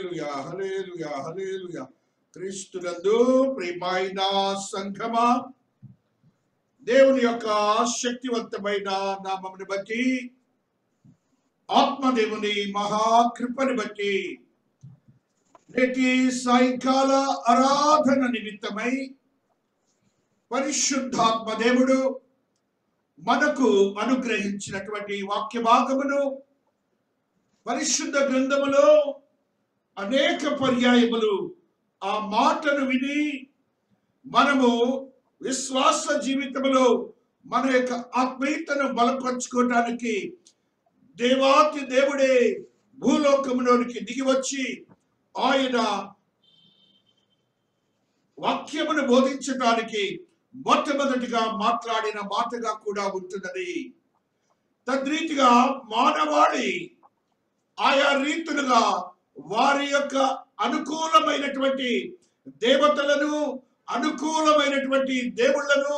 హల్లెలూయా హల్లెలూయా హల్లెలూయా. క్రీస్తునందు ప్రియమైన సంఘమా, దేవుని యొక్క శక్తివంతమైన నామమును బట్టి, ఆత్మదేవుని మహాకృపని బట్టి నేటి సాయంకాల ఆరాధన నిమిత్తమై పరిశుద్ధాత్మ దేవుడు మనకు అనుగ్రహించినటువంటి వాక్య భాగమును పరిశుద్ధ గ్రంథములో అనేక పర్యాయములు ఆ మాటను విని మనము విశ్వాస జీవితంలో మన యొక్క ఆత్మీయతను బలపరుచుకోవడానికి దేవాతి దేవుడే భూలోకములోనికి దిగి వచ్చి ఆయన వాక్యమును బోధించడానికి మొట్టమొదటిగా మాట్లాడిన మాటగా కూడా ఉంటున్నది. తద్రీతిగా మానవాళి ఆయా రీతులుగా వారి యొక్క అనుకూలమైనటువంటి దేవతలను, అనుకూలమైనటువంటి దేవుళ్లను,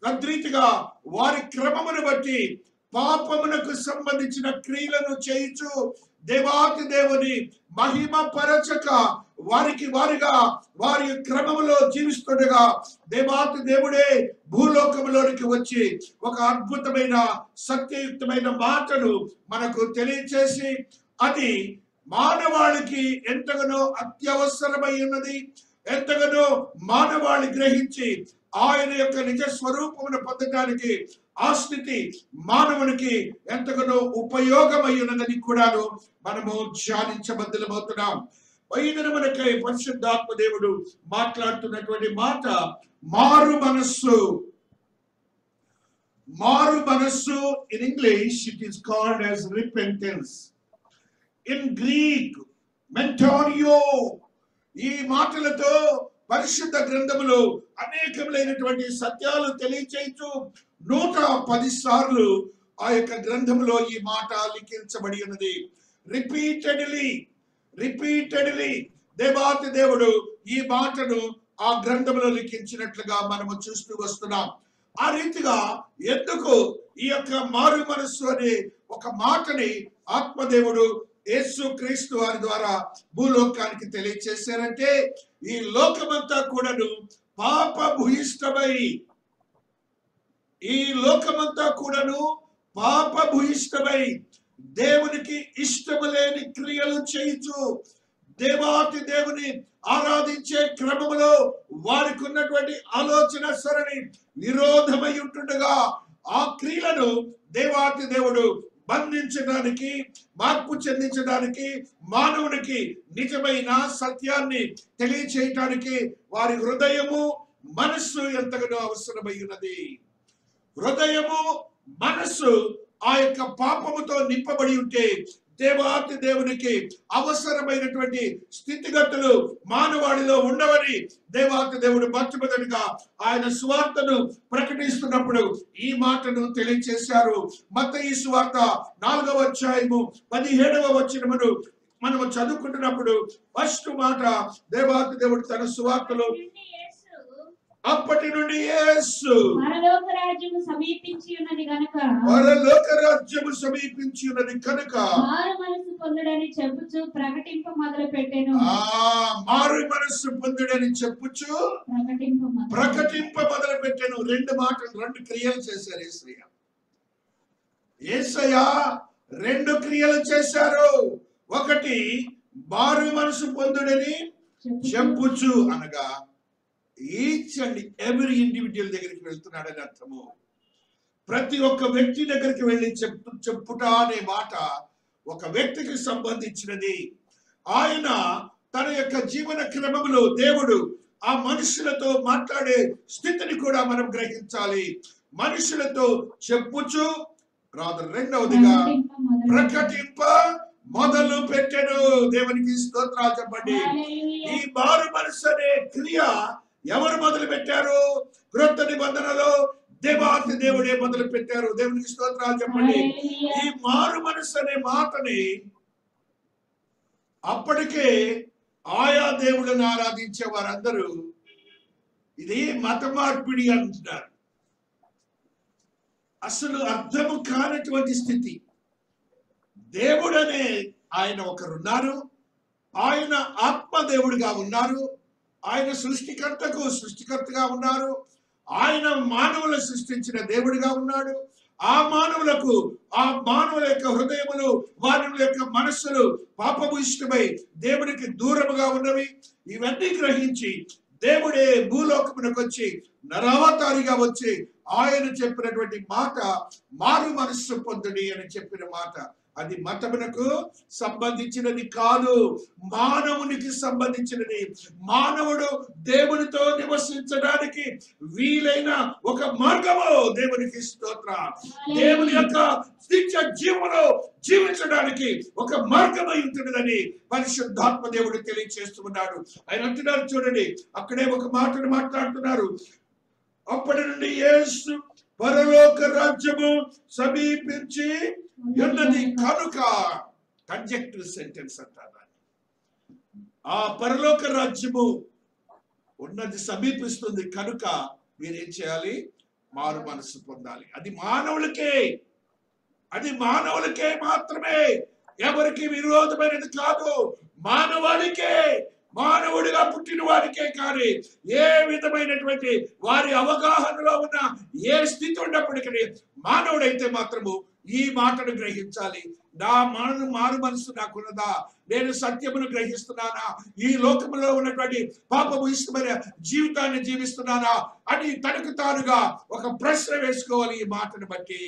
తద్రీతిగా వారి క్రమమును బట్టి పాపమునకు సంబంధించిన క్రియలను చేయించు దేవాతి దేవుని మహిమ పరచక వారికి వారిగా వారి క్రమములో జీవిస్తుండగా దేవాతి దేవుడే భూలోకములోనికి వచ్చి ఒక అద్భుతమైన సత్యయుక్తమైన మాటను మనకు తెలియచేసి అది మానవాళికి ఎంతగానో అత్యవసరమై ఉన్నది, ఎంతగానో మానవాళి గ్రహించి ఆయన యొక్క నిజ స్వరూపమును పొందడానికి ఆ స్థితి మానవునికి ఎంతగానో ఉపయోగమై ఉన్నదని కూడాను మనము ధ్యానించబద్దలమవుతున్నాం. మనకై పరిశుద్ధాత్మ దేవుడు మాట్లాడుతున్నటువంటి మాట మారు మనస్సు. మారు మనస్సు in English it is called as repentance, in Greek మెంటారియో. ఈ మాటలతో పరిశుద్ధ గ్రంథములో అనేకములైనటువంటి సత్యాలు తెలియచేయచ్చు. 110 సార్లు ఆ యొక్క గ్రంథములో ఈ మాట లిఖించబడి ఉన్నది. రిపీటెడ్లీ దేవాతి దేవుడు ఈ మాటను ఆ గ్రంథములో లిఖించినట్లుగా మనము చూస్తూ వస్తున్నాం. ఆ రీతిగా ఎందుకు ఈ యొక్క మారు మనస్సు అనే ఒక మాటని ఆత్మదేవుడు యేసు క్రీస్తు వారి ద్వారా భూలోకానికి తెలియచేశారంటే ఈ లోకమంతా కూడాను పాప భూయిష్టమై, ఈ లోకమంతా కూడాను పాప భూయిష్టమై దేవునికి ఇష్టము లేని క్రియలు చేయించు దేవాతి దేవుని ఆరాధించే క్రమములో వారికి ఉన్నటువంటి ఆలోచన సరణి విరోధమై ఉంటుండగా ఆ క్రియలను దేవాతి దేవుడు బంధించడానికి, మార్పు చెందించడానికి, మానవునికి నిజమైన సత్యాన్ని తెలియచేయటానికి వారి హృదయము మనస్సు ఎంతగానో అవసరమై ఉన్నది. హృదయము మనస్సు ఆ యొక్క పాపముతో నింపబడి ఉంటే దేవాతి దేవునికి అవసరమైనటువంటి స్థితిగతులు మానవాళిలో ఉండవని దేవాతి దేవుడు మొట్టమొదటిగా ఆయన సువార్తను ప్రకటిస్తున్నప్పుడు ఈ మాటను తెలియచేశారు. మత్తయి సువార్త 4వ అధ్యాయము 17వ వచనమును మనము చదువుకుంటున్నప్పుడు ఫస్ట్ మాట దేవాతి దేవుడు తన సువార్తలో అప్పటి నుండి యేసు పరలోక రాజ్యము సమీపించి ఉన్నది కనుక మారు మనసు పొందుడని చెప్పుచు ప్రకటింప మొదలు పెట్టెను. మారు మనసు పొందుడని చెప్పుచు ప్రకటింప మొదలు పెట్టెను. 2 మాటలు, 2 క్రియలు చేశారు యేసయ్య 2 క్రియలు చేశారు. ఒకటి మారు మనసు పొందుడని చెప్పుచు అనగా ఈచ్ అండ్ ఎవ్రీ ఇండివిజువల్ దగ్గరికి వెళ్తున్నాడని అర్థము. ప్రతి ఒక్క వ్యక్తి దగ్గరికి వెళ్ళి చెప్పుట అనే మాట ఒక వ్యక్తికి సంబంధించినది. ఆయన తన యొక్క జీవన క్రమములో దేవుడు ఆ మనుషులతో మాట్లాడే స్థితిని కూడా మనం గ్రహించాలి. మనుషులతో చెప్పుచు రెండవదిగా ప్రకటింప మొదలు పెట్టెను. దేవునికి స్తోత్రాలు చెప్పండి. ఈ మారు మనసు అనే క్రియ ఎవరు మొదలు పెట్టారు? క్రొత్త నిబంధనలో దేవాతి దేవుడే మొదలు పెట్టారు. దేవునికి స్తోత్రాలు చెప్పండి. ఈ మారు మనసు అనే మాటని అప్పటికే ఆయా దేవుడిని ఆరాధించే వారందరూ ఇది మత మార్పిడి అంటున్నారు. అసలు అర్థము కానటువంటి స్థితి. దేవుడనే ఆయన ఒకరున్నారు, ఆయన ఆత్మదేవుడిగా ఉన్నారు. ఆయన సృష్టికర్తగా ఉన్నారు. ఆయన మానవులు సృష్టించిన దేవుడిగా ఉన్నాడు. ఆ మానవుల యొక్క హృదయములు, మానవుల యొక్క మనస్సులు పాపము ఇష్టమై దేవుడికి దూరముగా ఉన్నవి. ఇవన్నీ గ్రహించి దేవుడే భూలోకమునకు వచ్చి నరావతారిగా వచ్చి ఆయన చెప్పినటువంటి మాట, మారు మనస్సు పొందుడి అని చెప్పిన మాట, అది మతమునకు సంబంధించినది కాదు, మానవునికి సంబంధించినది. మానవుడు దేవునితో నివసించడానికి వీలైన ఒక మార్గము. దేవునికి స్తోత్రం. దేవుని యొక్క నిత్య జీవములో జీవించడానికి ఒక మార్గమై ఉంటున్నదని పరిశుద్ధాత్మ దేవుడు తెలియజేస్తున్నాడు. ఆయన అంటున్నారు, చూడండి, అక్కడే ఒక మాటను మాట్లాడుతున్నారు. అప్పటి నుండి యేసు పరలోక రాజ్యము సమీపించి ఉన్నది కనుక, కంజెక్టివ్ సెంటెన్స్ అంటారు. ఆ పరలోక రాజ్యము ఉన్నది, సమీపిస్తుంది కనుక మీరేం చేయాలి? మారు మనసు పొందాలి. అది మానవులకే మాత్రమే, ఎవరికి విరోధమైనది కాదు. మానవుడిగా పుట్టిన వారికే కానీ ఏ విధమైనటువంటి వారి అవగాహనలో ఉన్న ఏ స్థితి ఉన్నప్పటికీ మానవుడైతే మాత్రము ఈ మాటను గ్రహించాలి. నా మారు మనసు నాకున్నదా? నేను సత్యమును గ్రహిస్తున్నానా? ఈ లోకంలో ఉన్నటువంటి పాపము ఇష్టమైన జీవితాన్ని జీవిస్తున్నానా అని తనకు తానుగా ఒక ప్రశ్న వేసుకోవాలి. ఈ మాటను బట్టి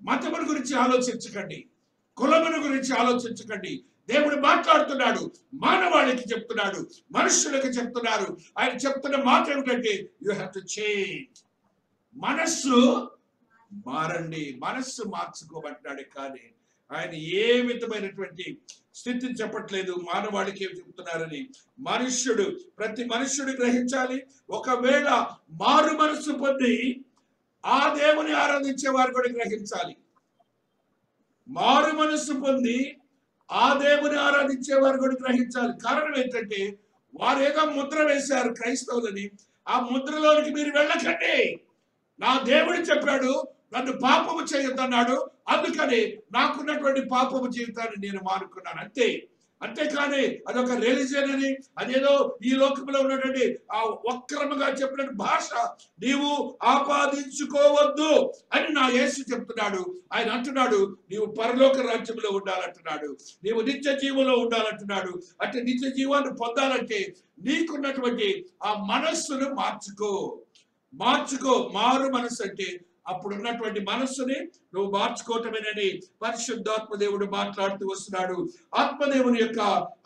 మతమును గురించి ఆలోచించకండి, కులమును గురించి ఆలోచించకండి. దేవుడు మాట్లాడుతున్నాడు, మానవాళికి చెప్తున్నాడు, మనుషులకు చెప్తున్నారు. ఆయన చెప్తున్న మాట ఏమిటంటే, యు హ్యావ్ టు చేంజ్. మనస్సు మారండి, మనస్సు మార్చుకోమంటున్నాడు. కానీ ఆయన ఏ విధమైనటువంటి స్థితిని చెప్పట్లేదు, మానవాళికి ఏమి చెప్తున్నారని. ప్రతి మనుష్యుడు గ్రహించాలి. ఒకవేళ మారు మనస్సు పొంది ఆ దేవుని ఆరాధించే వారు కూడా గ్రహించాలి. మారు మనస్సు పొంది ఆ దేవుని ఆరాధించే వారు కూడా గ్రహించాలి. కారణం ఏంటంటే, వారు ఏదో ముద్ర వేశారు క్రైస్తవులని. ఆ ముద్రలోనికి మీరు వెళ్ళకండి. నా దేవుడు చెప్పాడు, నన్ను పాపము చేయొద్దన్నాడు, అందుకని నాకున్నటువంటి పాపము జీవితాన్ని నేను మానుకున్నాను, అంతేకాని అదొక రిలీజియన్ అని, అదేదో ఈ లోకంలో ఉన్నటువంటి ఆ వక్రముగా చెప్పిన భాష నీవు ఆపాదించుకోవద్దు అని నా యేసు చెప్తున్నాడు. ఆయన అంటున్నాడు, నీవు పరలోక రాజ్యంలో ఉండాలంటున్నాడు, నీవు నిత్య జీవంలో ఉండాలంటున్నాడు. అంటే నిత్య జీవాన్ని పొందాలంటే నీకున్నటువంటి ఆ మనస్సును మార్చుకో. మారు మనస్సు అంటే అప్పుడున్నటువంటి మనస్సుని నువ్వు మార్చుకోవటమేనని పరిశుద్ధాత్మ దేవుడు మాట్లాడుతూ వస్తున్నాడు. ఆత్మదేవుని యొక్క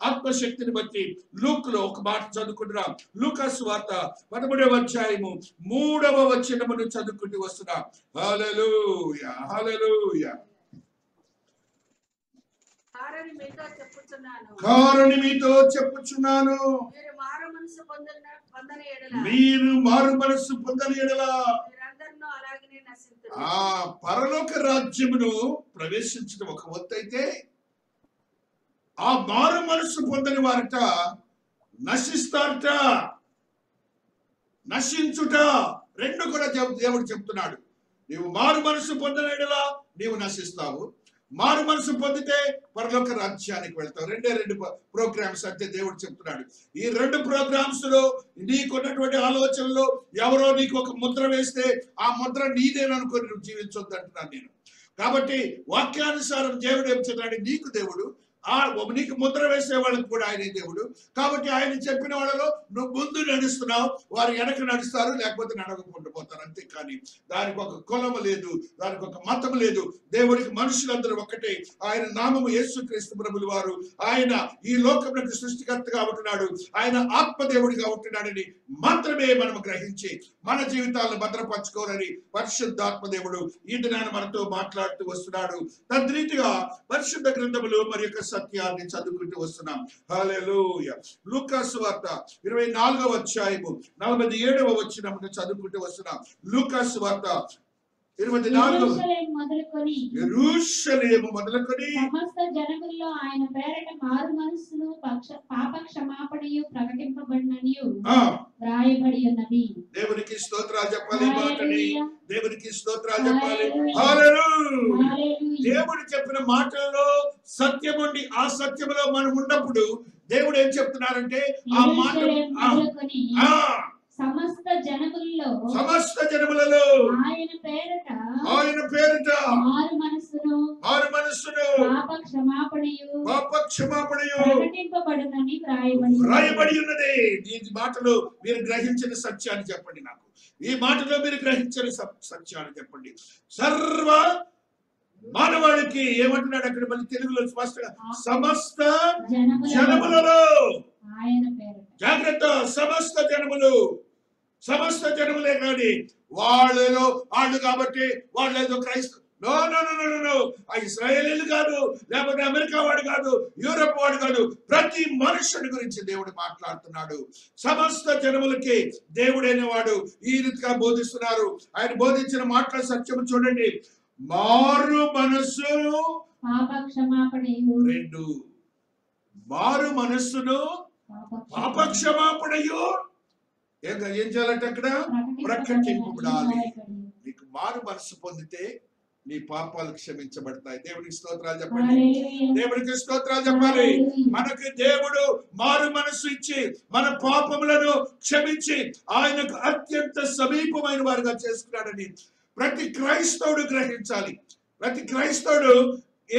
ఆత్మశక్తిని బట్టి లూకులో ఒక మాట చదువుకుంటున్నాం. లూకాసు వార్త 13వ అధ్యాయము 3వ వచనమును చదువుకుంటూ వస్తున్నాం. హల్లెలూయా, హల్లెలూయా. కారణి మీతో చెప్పుచున్నాను, మీరు మారు మనస్సు పొందని ఎడల ఆ పరలోక రాజ్యమును ప్రవేశించడం ఒక వంతైతే, ఆ మారు మనస్సు పొందని వారట నశిస్తారట. నశించుట రెండు కూడా దేవుడు చెప్తున్నాడు. నీవు మారు మనస్సు పొందని ఎడల నీవు నశిస్తావు, మారు మనసు పొందితే పరలోక రాజ్యానికి వెళ్తావు. రెండు ప్రోగ్రామ్స్ అంటే దేవుడు చెప్తున్నాడు. ఈ 2 ప్రోగ్రామ్స్ లో నీకున్నటువంటి ఆలోచనలో ఎవరో నీకు ఒక ముద్ర వేస్తే ఆ ముద్ర నీదేననుకొని నువ్వు జీవించొద్దు అంటున్నాను నేను. కాబట్టి వాక్యానుసారం దేవుడు ఏం చెప్తున్నాడు, నీకు దేవుడు, నీకు ముద్ర వేసే వాళ్ళకి కూడా ఆయనే దేవుడు. కాబట్టి ఆయన చెప్పిన వాళ్ళలో నువ్వు ముందు నడుస్తున్నావు, వారు వెనక నడుస్తారు, లేకపోతే నడవకుండా పోతారు. అంతేకాని దానికి ఒక కులము లేదు, దానికి ఒక మతం లేదు. దేవుడికి మనుషులందరూ ఒక్కటే. ఆయన నామము యేసుక్రీస్తు ప్రభులు వారు. ఆయన ఈ లోకములకు సృష్టికర్తగా ఉంటున్నాడు, ఆయన ఆత్మదేవుడిగా ఉంటున్నాడని మాత్రమే మనం గ్రహించి మన జీవితాలను భద్రపరచుకోవాలని పరిశుద్ధాత్మ దేవుడు ఈ దినాన్ని మనతో మాట్లాడుతూ వస్తున్నాడు. తద్రీతిగా పరిశుద్ధ గ్రంథములు మరి యొక్క సత్యాన్ని చదువుకుంటూ వస్తున్నాం. హల్లెలూయా. లూకాసు వార్త 24వ అధ్యాయము 47వ వచనమును చదువుకుంటూ వస్తున్నాం. లూకాసు వార్త 24 యెరూషలేము మొదలుకొని యెరూషలేము మొదలుకొని సమస్త జనముల్లో ఆయన పేరట మారు మనస్సును పాప క్షమాపణయు ప్రకటింపబడిననియు ఆ, వ్రాయబడి ఉన్నది. దేవునికి స్తోత్రాలు చెప్పాలి. ఈ మాటని హల్లెలూయా. దేవునికి స్తోత్రాలు చెప్పాలి. హల్లెలూయా. హల్లెలూయా. హల్లెలూయా. దేవుడు చెప్పిన మాటల్లో సత్యం ఉండి ఆ సత్యములో మనం ఉన్నప్పుడు దేవుడు ఏం చెప్తున్నారంటే ఆ మాట యెరూషలేము మొదలుకొని ఆ, సమస్త జనముల్లో సమస్త జనములలో ఆయన పేరట మారు మనస్సును పాప క్షమాపణయు పాప క్షమాపణయు ప్రకటింపబడునని రాయబడి ఉన్నది. ఈ మాటలో మీరు గ్రహించిన సత్యాన్ని చెప్పండి. నాకు ఈ మాటలో మీరు గ్రహించిన సత్యాన్ని చెప్పండి. సర్వ మానవాళికి ఏమంటున్నాడు అక్కడ మళ్ళీ తెలుగులో స్పష్టంగా సమస్త జనములలో ఆయన పేరట. జాగ్రత్త, సమస్త జనములే కానీ వాళ్ళు కాబట్టి వాళ్ళేదో క్రైస్తవ no no no no no ఆ ఇశ్రాయేలీలు కాదు, లేకపోతే అమెరికా వాడు కాదు, యూరోప్ వాడు కాదు, ప్రతి మనుషుడి గురించి దేవుడు మాట్లాడుతున్నాడు. సమస్త జనములకి దేవుడైన వాడు ఈ రీతిగా బోధిస్తున్నారు. ఆయన బోధించిన మాటల సత్యము చూడండి. మారు మనస్సును పాప క్షమాపణయు 2 మారు మనస్సును పాప క్షమాపణయు ఏం చేయాలంటే అక్కడ ప్రకటింపబడాలి. నీకు మారు మనస్సు పొందితే నీ పాపాలు క్షమించబడతాయి. దేవునికి స్తోత్రాలు చెప్పండి. దేవునికి స్తోత్రాలు చెప్పాలి. మనకి దేవుడు మారు మనస్సు ఇచ్చి మన పాపములను క్షమించి ఆయనకు అత్యంత సమీపమైన వారుగా చేసుకున్నాడని ప్రతి క్రైస్తవుడు గ్రహించాలి. ప్రతి క్రైస్తవుడు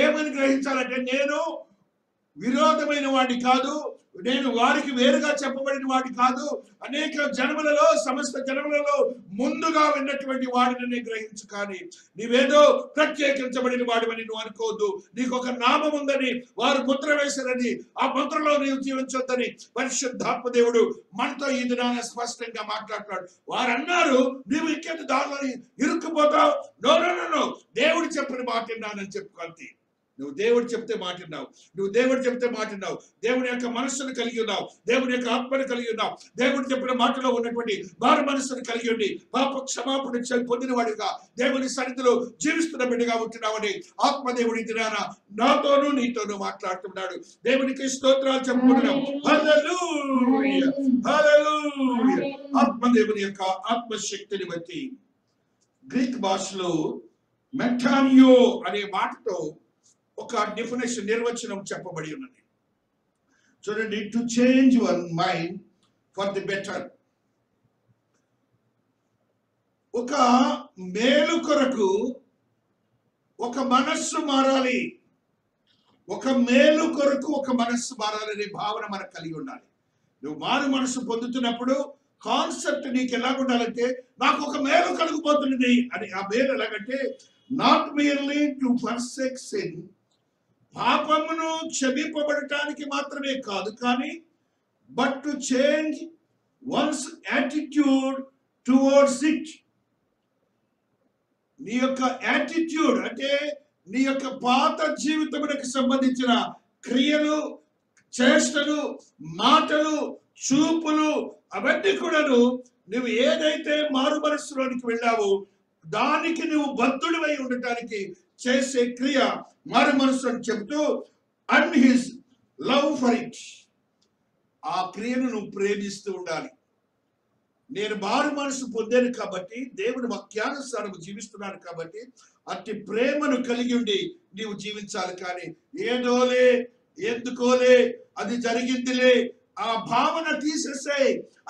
ఏమని గ్రహించాలంటే నేను విరోధమైన వాడిని కాదు, నేను వారికి వేరుగా చెప్పబడిన వాడి కాదు, అనేక జన్మలలో సమస్త జన్మలలో ముందుగా విన్నటువంటి వాడిని నేను గ్రహించు. కానీ నీవేదో ప్రత్యేకించబడిన వాడివని నువ్వు అనుకోవద్దు. నీకు ఒక నామం ఉందని వారు ముద్ర వేశారని ఆ ముద్రలో నీవు జీవించొద్దని పరిశుద్ధాత్మ దేవుడు మనతో ఈ దినాన స్పష్టంగా మాట్లాడుతున్నాడు. వారు అన్నారు నీవు ఇంకెంత దానిలో ఇరుక్కుపోతావు. నో నో నో నో దేవుడు చెప్పిన మాట విన్నానని చెప్పుకోండి. నువ్వు దేవుడు చెప్తే మాటిన్నావు, దేవుని యొక్క మనస్సును కలిగి ఉన్నావు, దేవుని యొక్క ఆత్మను కలిగి ఉన్నావు, దేవుడు చెప్పిన మాటలో ఉన్నటువంటి వారి మనస్సును కలిగి ఉండి పాప క్షమాపణ పొందిన వాడిగా దేవుని సన్నిధిలో జీవిస్తున్న బిడ్డగా ఉంటున్నావని ఆత్మదేవుడి దినాన నాతోనూ నీతోనూ మాట్లాడుతున్నాడు. దేవునికి స్తోత్రాలు చెప్పుకుంటున్నాం. హల్లెలూయా, హల్లెలూయా. ఆత్మదేవుని యొక్క ఆత్మశక్తిని బట్టి గ్రీక్ భాషలో మెటానియో అనే మాటతో ఒక డెఫినేషన్ నిర్వచనం చెప్పబడి ఉన్నది. చూడండి, to change one mind for the better. ఒక మేలు కొరకు ఒక మనస్సు మారాలి, ఒక మేలు కొరకు ఒక మనస్సు మారాలనే భావన మనకు కలిగి ఉండాలి. నువ్వు మారు మనస్సు పొందుతున్నప్పుడు కాన్సెప్ట్ నీకు ఎలా ఉండాలంటే నాకు ఒక మేలు కలిగిపోతున్నది అని. ఆ మేలు ఎలాగంటే not merely to forsake sin, పాపమును క్షమింపబడటానికి మాత్రమే కాదు, కానీ but to change once attitude towards it. నీ యొక్క యాటిట్యూడ్ అంటే నీ యొక్క పాత జీవితమునకు సంబంధించిన క్రియలు, చేష్టలు, మాటలు, చూపులు అవన్నీ కూడాను నువ్వు ఏదైతే మారు మనస్సులోనికి వెళ్ళావో దానికి నువ్వు బద్ధుడివై ఉండటానికి చేసే క్రియ మారు మనస్సు అని చెబుతూ and his love for it. ఆ క్రియను నువ్వు ప్రేమిస్తూ ఉండాలి. నేను మారు మనసు పొందాను కాబట్టి, దేవుని వాక్యానుసారం జీవిస్తున్నాను కాబట్టి అట్టి ప్రేమను కలిగి ఉండి నీవు జీవించాలి. కానీ ఏదోలే, ఎందుకోలే, అది జరిగిందిలే ఆ భావన తీసేసే.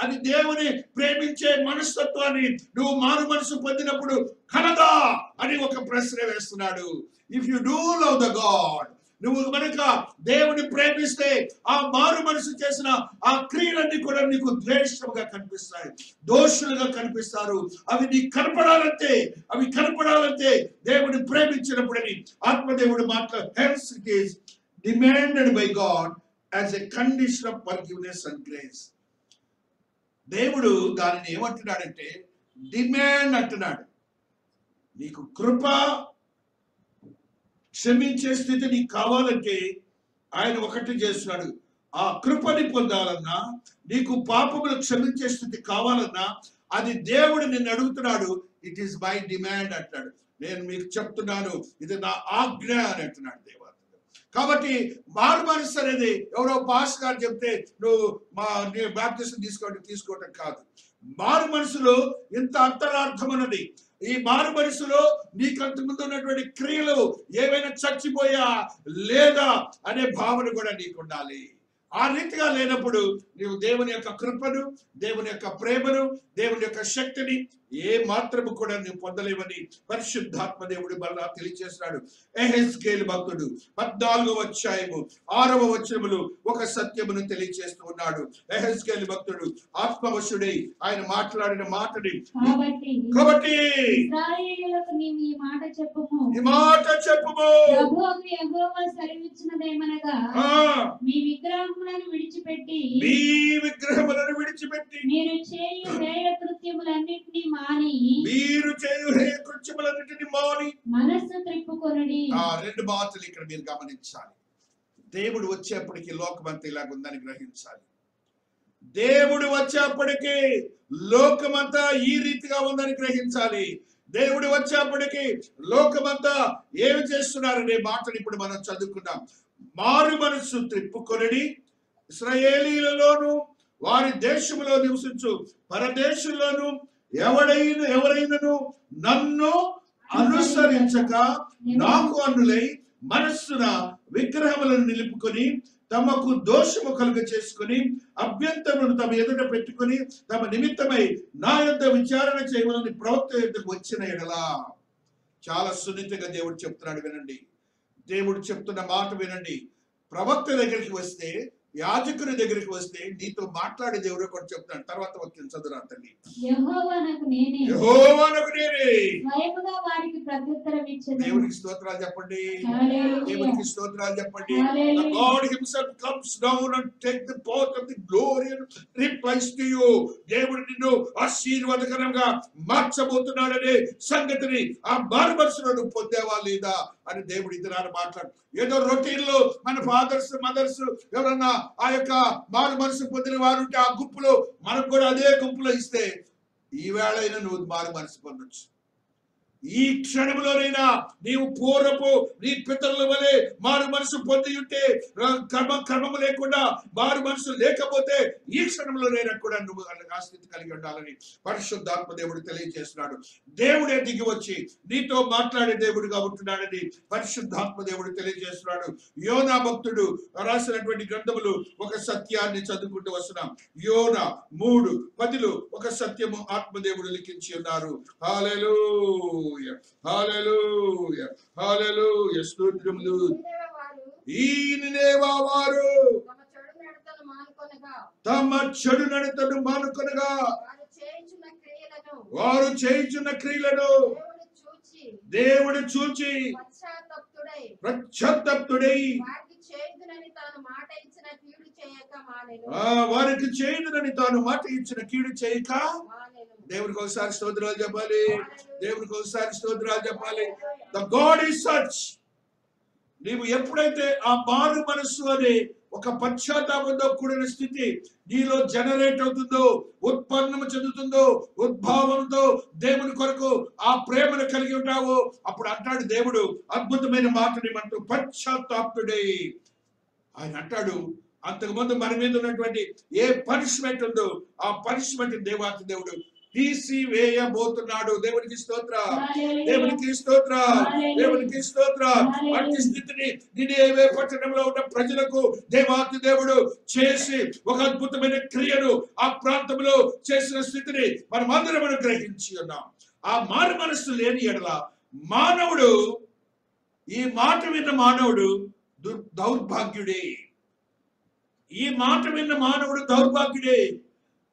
అది దేవుని ప్రేమించే మనస్తత్వాన్ని నువ్వు మారు మనసు పొందినప్పుడు కలదా అని ఒక ప్రశ్న వేస్తున్నాడు. If you do love the God, నువ్వు కనుక దేవుని ప్రేమిస్తే ఆ మారు మనసు చేసిన ఆ క్రియలన్నీ కూడా నీకు ద్వేషంగా కనిపిస్తాయి, దోషులుగా కనిపిస్తారు. అవి నీకు కనపడాలంటే దేవుని ప్రేమించినప్పుడని ఆత్మదేవుడు మాట్లాడు. Hence it is demanded by God as a condition of forgiveness and grace. దేవుడు దానిని ఏమంటున్నాడంటే డిమాండ్ అంటున్నాడు. నీకు కృప, క్షమించే స్థితి నీకు కావాలంటే ఆయన ఒకటి చేస్తున్నాడు. ఆ కృపని పొందాలన్నా, నీకు పాపములు క్షమించే స్థితి కావాలన్నా అది దేవుడు నిన్ను అడుగుతున్నాడు. ఇట్ ఈస్ మై డిమాండ్ అంటాడు. నేను మీకు చెప్తున్నాను, ఇది నా ఆజ్ఞ అని అంటున్నాడు దేవా. కాబట్టి మారు మనసు అనేది ఎవరో పాస్ గారు చెప్తే నువ్వు బాప్టిజం తీసుకోవటం కాదు. మారు మనసులో ఇంత అంతరార్థం ఉన్నది. ఈ మారు మనసులో నీకంత ముందు ఉన్నటువంటి క్రియలు ఏవైనా చచ్చిపోయా లేదా అనే భావన కూడా నీకు ఉండాలి. ఆ రీతిగా లేనప్పుడు నీవు దేవుని యొక్క కృపను, దేవుని యొక్క ప్రేమను, దేవుని యొక్క శక్తిని ఏ మాత్రము కూడా నువ్వు పొందలేవని పరిశుద్ధాత్మ దేవుడు మళ్ళా తెలియజేస్తున్నాడు. యెహెజ్కేలు భక్తుడు 14వ అధ్యాయము 6వ వచనములు ఒక సత్యమును తెలియజేస్తూ ఉన్నాడు. యెహెజ్కేలు భక్తుడు ఆత్మవశుడై ఆయన మాట్లాడిన మాటని కాబట్టి ఇశ్రాయేలీయులకు నీవు ఈ మాట చెప్పుము. యెహోవా సెలవిచ్చినదేమనగా, మీ విగ్రహములను విడిచిపెట్టి మీరు చేయు హేయ కృత్యములన్నిటినీ మాని మనస్సు త్రిప్పుకొనుడి. రెండు మాటలు ఇక్కడ మీరు గమనించాలి. దేవుడు వచ్చేప్పటికి లోకమంతా ఇలాగుందని గ్రహించాలి. దేవుడు వచ్చేప్పటికి లోకమంతా ఈ రీతిగా ఉందని గ్రహించాలి. దేవుడు వచ్చేప్పటికి లోకమంతా ఏమి చేస్తున్నారనే మాటలు ఇప్పుడు మనం చదువుకున్నాం. మారు మనస్సు త్రిప్పుకొనుడి, ఇశ్రాయేలీయులలోను వారి దేశములో నివసించు పరదేశుల్లోను ఎవరైనను నన్ను అనుసరించక నాకు అన్నులై మనస్సున విగ్రహములను నిలుపుకొని తమకు దోషము కలుగ చేసుకుని అభ్యంతరమును తమ ఎదుట పెట్టుకుని తమ నిమిత్తమై నా యొద్ద విచారణ చేయమని ప్రవక్త యొద్దకు వచ్చిన ఎడలా. చాలా సున్నితంగా దేవుడు చెప్తున్నాడు. వినండి, దేవుడు చెప్తున్న మాట వినండి. ప్రవక్త దగ్గరికి వస్తే, యాజకుని దగ్గరికి వస్తే నీతో మాట్లాడే దేవుడు కూడా చెప్తాడు. తర్వాత వాక్యం చదువురా తల్లి. యెహోవానకు నేనే స్వయముగా వారికి ప్రత్యుత్తరం ఇచ్చెదను. దేవునికి స్తోత్రాలు చెప్పండి. హల్లెలూయా. దేవునికి స్తోత్రాలు చెప్పండి. హల్లెలూయా. God himself comes down and take the part of the glory and replies to you. దేవుడు నిన్ను ఆశీర్వాదకరంగా మార్చబోతున్నాడనే సంగతిని ఆ మారు మనసును పొందేవా లేదా అని దేవుడు ఇద్దరు మాట్లాడు. ఏదో రొటీన్ లో మన ఫాదర్స్ మదర్స్ ఎవరన్నా ఆ యొక్క మారు మనసు పొందిన వారు ఉంటే ఆ గుంపులో మనకు కూడా అదే గుంపులో ఇస్తే ఈవేళైనా నువ్వు మారు మనసు పొందొచ్చు. ఈ క్షణంలోనైనా నీవు పూర్వపు నీ పితరుల వలె మారు మనసు పొంది ఉంటే, క్రమము లేకుండా మారు మనసు లేకపోతే ఈ క్షణంలోనైనా కూడా నువ్వు ఆ స్థితి కలిగి ఉండాలని పరిశుద్ధాత్మ దేవుడు తెలియజేస్తున్నాడు. దేవుడే దిగి వచ్చి నీతో మాట్లాడే దేవుడుగా ఉంటున్నాడని పరిశుద్ధాత్మ దేవుడు తెలియజేస్తున్నాడు. యోనా భక్తుడు రాసినటువంటి గ్రంథములు ఒక సత్యాన్ని చదువుకుంటూ వస్తున్నాం. యోనా 3:10 ఒక సత్యము ఆత్మదేవుడు లిఖించి ఉన్నారు. హల్లెలూయా, హల్లెలూయా, హల్లెలూయా, స్తోత్రములు. ఈ నినెవే వారు తమ చెడు నడతను మానుకొనగా వారు చేయించున్న క్రియలను దేవుడు చూచి పశ్చాత్తాపుడై వారికి చేయుదునని తాను మాట ఇచ్చిన కీడు చేయక. దేవునికి ఒకసారి స్తోత్రాలు చెప్పాలి. దేవునికి ఒకసారి స్తోత్రాలు చెప్పాలి. The God is such. నీవు ఎప్పుడైతే ఆ మారు మనస్సు అనే ఒక పశ్చాత్తాపంతో కూడిన స్థితి నీలో జనరేట్ అవుతుందో, ఉత్పన్నం చెందుతుందో, ఉద్భావంతో దేవుని కొరకు ఆ ప్రేమను కలిగి ఉంటావో, అప్పుడు అంటాడు దేవుడు అద్భుతమైన మాటని మనతో, పశ్చాత్తాపుడై. ఆయన అంటాడు, అంతకుముందు మన మీద ఉన్నటువంటి ఏ పనిష్మెంట్ ఉందో ఆ పనిష్మెంట్ దేవాతి దేవుడు తీసివేయబోతున్నాడు. దేవునికి స్తోత్రం, దేవునికి స్తోత్రం, దేవునికి స్తోత్రం. అట్టి స్థితిని నినెవే పట్టణంలో ఉన్న ప్రజలకు దేవాతి దేవుడు చేసి ఒక అద్భుతమైన క్రియను ఆ ప్రాంతంలో చేసిన స్థితిని మనం అందరం గ్రహించి ఉన్నాం. ఆ మారు మనస్సు లేని ఎడల మానవుడు, ఈ మాట విన్న మానవుడు దౌర్భాగ్యుడే. ఈ మాట విన్న మానవుడు దౌర్భాగ్యుడే.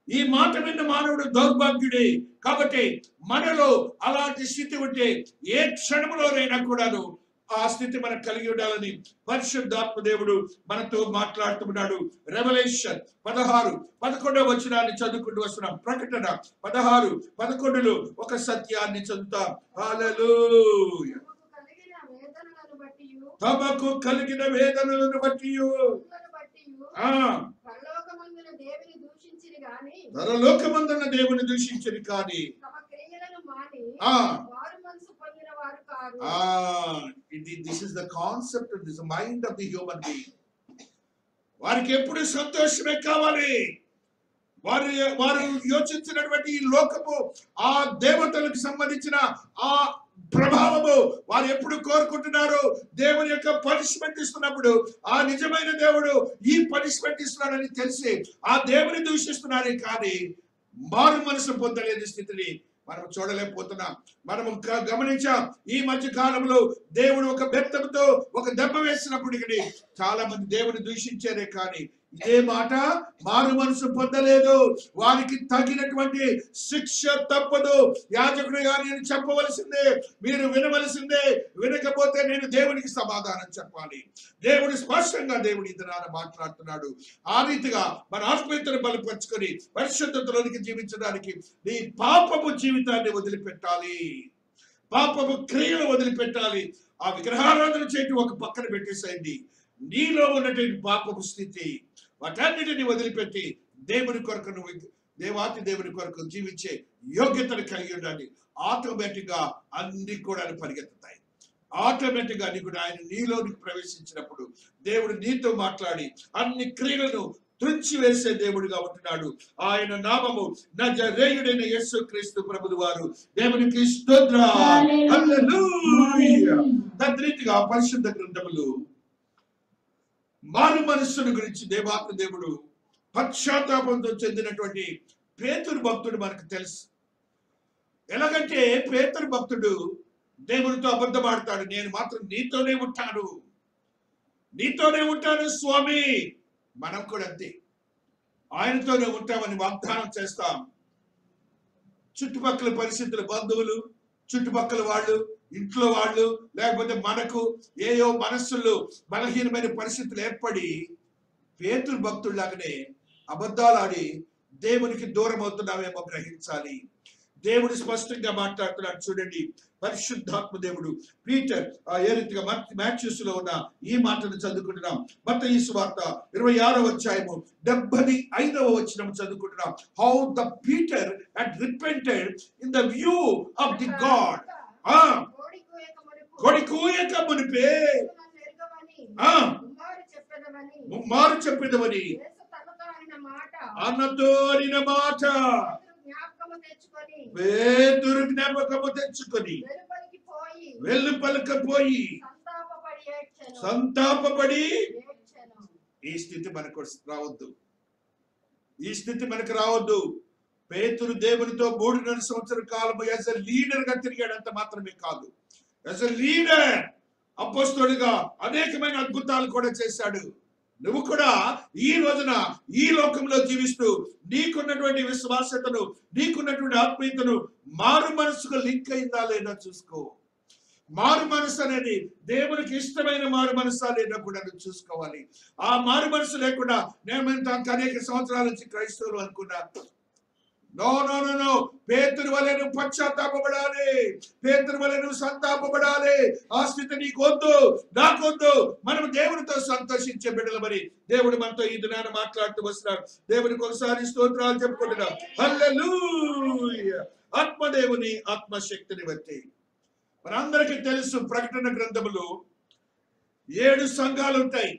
ఈ మాట విన్న మానవుడు దౌర్భాగ్యుడే. కాబట్టి మనలో అలాంటి స్థితి ఉంటే ఏ క్షణంలోనైనా కూడాను ఆ స్థితి మనకు కలిగి ఉండాలని పరిశుద్ధాత్మ దేవుడు మనతో మాట్లాడుతున్నాడు. రెవల్యూషన్ 16-11 వచనాన్ని చదువుకుంటూ వస్తున్నాం. ప్రకటన 16-11 ఒక సత్యాన్ని చదువుతాం. హల్లెలూయా. తమకు కలిగిన వేదనలను బట్టి గాని పరలోకమందున్న దేవుని దూషించరు కానీ తమ క్రియలను మాని ఆ. వారు మనసు పొందిన వారు car. This is the concept, this mind of the human being. వారికి ఎప్పుడు సంతోషమే కావాలి. వారు వారు యోచించినటువంటి ఈ లోకము, ఆ దేవతలకు సంబంధించిన ఆ ప్రభావము వారు ఎప్పుడు కోరుకుంటున్నారు. దేవుని యొక్క పనిష్మెంట్ ఇస్తున్నప్పుడు ఆ నిజమైన దేవుడు ఈ పనిష్మెంట్ ఇస్తున్నాడని తెలిసి ఆ దేవుని దూషిస్తున్నారే కానీ మారు మనసు పొందలేని స్థితిని మనం చూడలేకపోతున్నాం. మనము గమనించాం ఈ మధ్య కాలంలో దేవుడు ఒక బెత్తంతో ఒక దెబ్బ వేసినప్పటికీ చాలా మంది దేవుని దూషించారే కానీ ఇదే మాట మారు మనసు పొందలేదు. వారికి తగినటువంటి శిక్ష తప్పదు. యాజకుడిగా నేను చెప్పవలసిందే, మీరు వినవలసిందే. వినకపోతే నేను దేవునికి సమాధానం చెప్పాలి. దేవుడు స్పష్టంగా దేవుడి దినాన మాట్లాడుతున్నాడు. ఆ రీతిగా మన ఆత్మీయతను బలపరుచుకొని పరిశుద్ధతలోనికి జీవించడానికి నీ పాపపు జీవితాన్ని వదిలిపెట్టాలి. పాపపు క్రియలు వదిలిపెట్టాలి. ఆ విగ్రహారాధన చేయటం ఒక పక్కన పెట్టేసేయండి. నీలో ఉన్నటువంటి పాపపు స్థితి వాటన్నిటిని వదిలిపెట్టి దేవుని కొరకు నువ్వు దేవాతి దేవుని కొరకు జీవించే యోగ్యతను కలిగి ఉండాలి. ఆటోమేటిక్ గా అన్ని కూడా పరిగెత్తుతాయి. ఆటోమేటిక్ గా నీకు ఆయన నీలోనికి ప్రవేశించినప్పుడు దేవుడు నీతో మాట్లాడి అన్ని క్రియలను తుంచి వేసే దేవుడిగా ఉంటున్నాడు. ఆయన నామము నజరేయుడైన యేసుక్రీస్తు ప్రభువు వారు. దేవునికి స్తోత్రం. హల్లెలూయా. తద్రీతిగా పరిశుద్ధ గ్రంథములు మారు మనస్సును గురించి దేవాత్మ దేవుడు పశ్చాత్తాపంతో చెందినటువంటి పేతురు భక్తుడు మనకు తెలుసు. ఎలాగంటే పేతురు భక్తుడు దేవునితో అబద్ధం ఆడతాడు. నేను మాత్రం నీతోనే ఉంటాను, నీతోనే ఉంటాను స్వామి. మనం కూడా అంతే, ఆయనతోనే ఉంటామని వాగ్దానం చేస్తాం. చుట్టుపక్కల పరిస్థితులు, బంధువులు, చుట్టుపక్కల వాళ్ళు, ఇంట్లో వాళ్ళు, లేకపోతే మనకు ఏయో మనస్సుల్లో బలహీనమైన పరిస్థితులు ఏర్పడి పేతురు భక్తుల్లాగానే అబద్ధాలు ఆడి దేవునికి దూరం అవుతున్నామేమో గ్రహించాలి. దేవుడు స్పష్టంగా మాట్లాడుతున్నాడు. చూడండి, పరిశుద్ధాత్మ దేవుడు పీటర్ ఏ రీతిగా మాథ్యూస్ లో ఉన్న ఈ మాటను చదువుకుంటున్నాం. మత్తయి సువార్త 26వ అధ్యాయము 75వ వచనం చదువుకుంటున్నాం. How the Peter had repented in the view of the God. కోడి కూయక మునిపే ముమ్మారు చెప్పేదవని అన్నతో అనిన మాట పేతురు జ్ఞాపకము తెచ్చుకొని వెలుపలకపోయి సంతాపపడి. ఈ స్థితి మనకు రావద్దు. ఈ స్థితి మనకు రావద్దు. పేతురు దేవునితో 3.5 సంవత్సరాల కాలము యాజ్ ఎ లీడర్ గా తిరిగాడంత మాత్రమే కాదు, యాజ్ ఎ లీడర్ అపోస్తలుడిగా అనేకమైన అద్భుతాలు కూడా చేశాడు. నువ్వు కూడా ఈ రోజున ఈ లోకంలో జీవిస్తూ నీకున్నటువంటి విశ్వాసతను, నీకున్నటువంటి ఆత్మీయతను మారు మనసుకు లింక్ అయిందా లేదా చూసుకో. మారు మనసు అనేది దేవునికి ఇష్టమైన మారు మనసు లేదా కూడా నువ్వు చూసుకోవాలి. ఆ మారు మనసు లేకుండా నేను అనేక సంవత్సరాల నుంచి క్రైస్తవులు అనుకున్నా. No no no no. పేతురు వలె నువ్వు పశ్చాత్తాపపడాలి, పేతురు వలె నువ్వు సంతాపపడాలి. ఆ స్థితి నీకు వద్దు, నాకొద్దు. మనం దేవునితో సంతోషించే బిడ్డలు. మరి దేవుడు మనతో ఈ దినాన మాట్లాడుతూ వస్తున్నాడు. దేవునికి ఒకసారి స్తోత్రాలు చెప్పుకుంటున్నాం. హల్లెలూయా. ఆత్మదేవుని ఆత్మశక్తిని బట్టి మనందరికీ తెలుసు, ప్రకటన గ్రంథములో 7 సంఘాలు ఉంటాయి.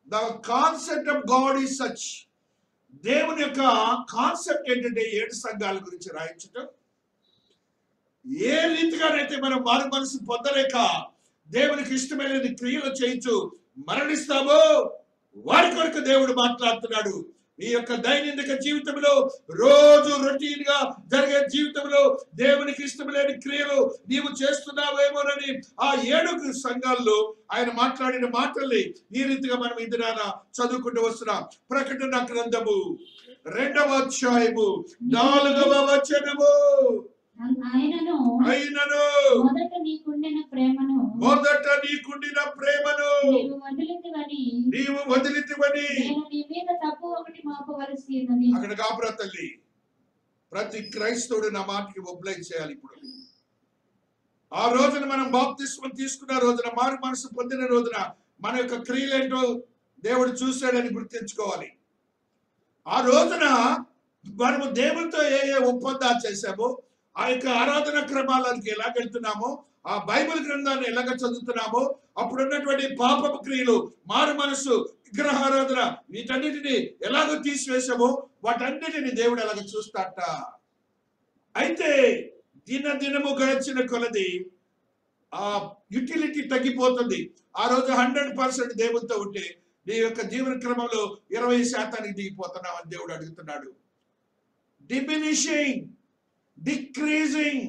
The concept of God is such. దేవుని యొక్క కాన్సెప్ట్ ఏంటంటే 7 సంఘాల గురించి రాయించటం. ఏ రీతిగానైతే మనం వారి మనసు పొందలేక దేవునికి ఇష్టమైన క్రియలు చేయించు మరణిస్తామో వారి కొరకు దేవుడు మాట్లాడుతున్నాడు. ఈ యొక్క దైనందిక జీవితంలో, రోజు రొటీన్ గా జరిగే జీవితంలో దేవునికి ఇష్టం లేని క్రియలు నీవు చేస్తున్నావేమోనని ఆ 7 సంఘాల్లో ఆయన మాట్లాడిన మాటల్ని ఈ రీతిగా మనం ఇందున చదువుకుంటూ వస్తున్నాం. ప్రకటన గ్రంథము 2వ అధ్యాయము 4వ వచనము. ఆయనను మొదట నీకుండిన ప్రేమను నీవు వదిలితివని నీ మీద తప్పు ఒకటి మోపవలసి ఉన్నది. అక్కడ కాపురా తల్లి. ప్రతి క్రైస్తవుడు నా మాటకి ఒబ్లై చేయాలి. ఇప్పుడు ఆ రోజున మనం బాప్తిస్మం తీసుకున్న రోజున, మారు మనసు పొందిన రోజున మన యొక్క క్రియలేంటో దేవుడు చూశాడని గుర్తించుకోవాలి. ఆ రోజున మనము దేవునితో ఏ ఏ ఒప్పందాలు చేశామో, ఆ యొక్క ఆరాధన క్రమాలకి ఎలా వెళ్తున్నామో, ఆ బైబిల్ గ్రంథాన్ని ఎలాగ చదువుతున్నామో, అప్పుడున్నటువంటి పాపపు క్రియలు, మారు మనసు, విగ్రహారాధన, వీటన్నిటిని ఎలాగో తీసివేశామో వాటన్నిటిని దేవుడు ఎలాగ చూస్తాట. అయితే దినము గడిచిన కొలది ఆ యుటిలిటీ తగ్గిపోతుంది. ఆ రోజు 100% దేవునితో ఉంటే నీ యొక్క జీవన క్రమంలో 20% దిగిపోతున్నావు అని దేవుడు అడుగుతున్నాడు. డిమినిషింగ్, డిక్రీజింగ్,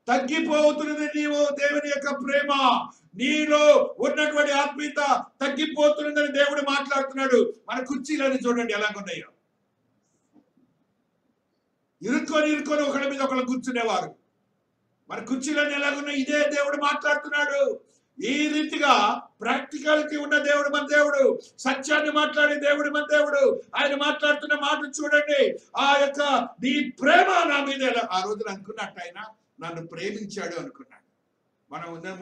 తగ్గిపోతున్నది నీవు దేవుని యొక్క ప్రేమ, నీలో ఉన్నటువంటి ఆత్మీయత తగ్గిపోతున్నదని దేవుడు మాట్లాడుతున్నాడు. మన కుర్చీలని చూడండి ఎలాగున్నాయో, ఇరుక్కొని ఒకళ్ళ మీద ఒకళ్ళు కూర్చునేవారు. మన కుర్చీలన్నీ ఎలాగున్నాయి, ఇదే దేవుడు మాట్లాడుతున్నాడు. ఈ రీతిగా ప్రాక్టికాలిటీ ఉన్న దేవుడు మన దేవుడు, సత్యాన్ని మాట్లాడే దేవుడు మన దేవుడు. ఆయన మాట్లాడుతున్న మాట చూడండి, ఆ యొక్క నీ ప్రేమ నా మీద ఎలా. ఆ రోజున అనుకున్నట్టు ఆయన నన్ను ప్రేమించాడు అనుకున్నాడు.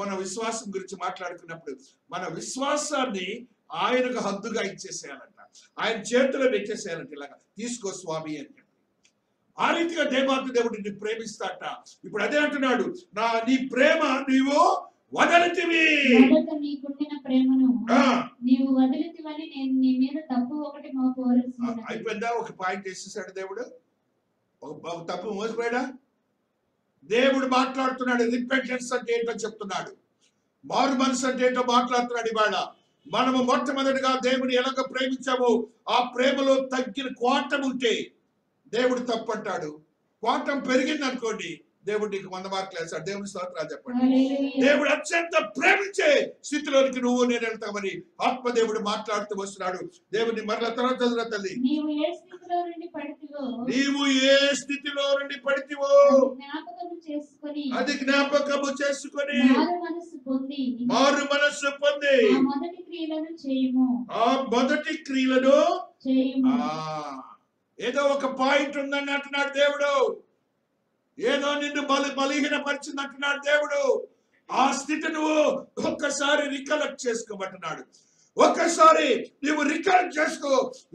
మన విశ్వాసం గురించి మాట్లాడుకున్నప్పుడు మన విశ్వాసాన్ని ఆయనకు హద్దుగా ఇచ్చేసేయాలంట, ఆయన చేతిలో పెట్టేసేయాలంట. ఇలాగా తీసుకో స్వామి అని చెప్పి ఆ రీతిగా దేవాతి దేవుడు నిన్ను ప్రేమిస్తాట. ఇప్పుడు అదే అంటున్నాడు, నీ ప్రేమ నీవు వదలితివి. నీకుండిన ప్రేమను నీవు వదిలితివని నేను నీ మీద తప్పు ఒకటి మోపవలసినది. అయిపోయిందా? ఒక పాయింట్ వేసేసాడు దేవుడు, ఒక తప్పు మోసిపోయాడా? దేవుడు మాట్లాడుతున్నాడు. రిపెంటెన్స్ అంటే ఏంటో చెప్తున్నాడు, మారు మనసు అంటే ఏంటో మాట్లాడుతున్నాడు. ఇవాళ మనము మొట్టమొదటిగా దేవుని ఎలాగ ప్రేమించామో ఆ ప్రేమలో తగ్గిన క్వాంటం ఉంటే దేవుడు తప్పు అంటాడు. క్వాంటం పెరిగింది అనుకోండి, దేవుడు నీకు 100 మార్కులు వేస్తాడు. దేవుని స్తోత్రాలు చెప్పండి. దేవుడు అత్యంత ప్రేమించే స్థితిలోనికి నువ్వు నేను వెళ్తామని ఆత్మదేవుడు మాట్లాడుతూ వస్తున్నాడు. దేవుని మరల తర్వాత చదువురా తల్లి, నీవు ఏ స్థితిలో నుండి పడితివో అది జ్ఞాపకము చేసుకొని మారు మనస్సు పొంది ఆ మొదటి క్రియలను చేయుము. ఏదో ఒక పాయింట్ ఉందని అంటున్నాడు దేవుడు, ఏదో నిన్ను బలహీనపరిచింది అంటున్నాడు దేవుడు. ఆ స్థితి నువ్వు ఒక్కసారి రికలెక్ట్ చేసుకోమంటున్నాడు. ఒక్కసారి నువ్వు రికలెక్ట్ చేసుకో.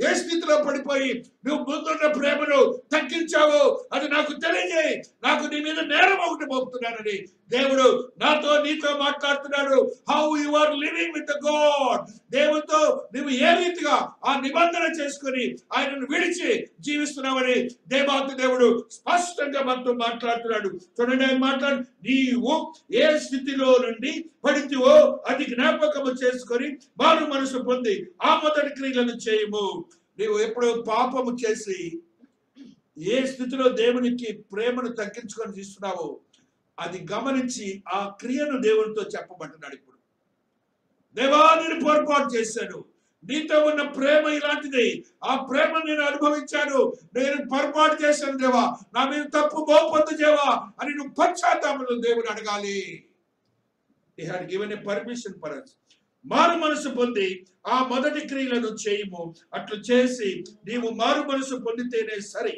ఏ స్థితిలో పడిపోయి నువ్వు ముందున్న ప్రేమను తగ్గించావు అది నాకు తెలియజేయి. నాకు నీ మీద నేరం ఒకటి మోపుతున్నానని దేవుడు నాతో నీతో మాట్లాడుతున్నాడు. How you are living with the God. దేవుడితో నువ్వు ఏ రీతిగా ఆ నిబంధన చేసుకుని ఆయనను విడిచి జీవిస్తున్నావని దేవాతి దేవుడు స్పష్టంగా మనతో మాట్లాడుతున్నాడు. చూడండి, ఆయన మాట్లాడు, నీవు ఏ స్థితిలో నుండి పడితివో అది జ్ఞాపకము చేసుకొని మారు మనసు పొంది ఆ మొదటి క్రియలను చేయము. నీవు ఎప్పుడు పాపము చేసి ఏ స్థితిలో దేవునికి ప్రేమను తగ్గించుకొని తీస్తున్నావో అది గమనించి ఆ క్రియను దేవునితో చెప్పమంటున్నాడు. ఇప్పుడు దేవా నేను పొరపాటు చేశాను, నీతో ఉన్న ప్రేమ ఇలాంటిది, ఆ ప్రేమ నేను అనుభవించాను, నేను పొరపాటు చేశాను దేవా, నా మీద తప్పు మోపొద్దు దేవా అని నువ్వు పశ్చాత్తాపంలో దేవుని అడగాలి. He had given a permission for us. మారు మనసు పొంది ఆ మొదటి క్రియలను చేయము. అట్లు చేసి నీవు మారు మనసు పొందితేనే సరి.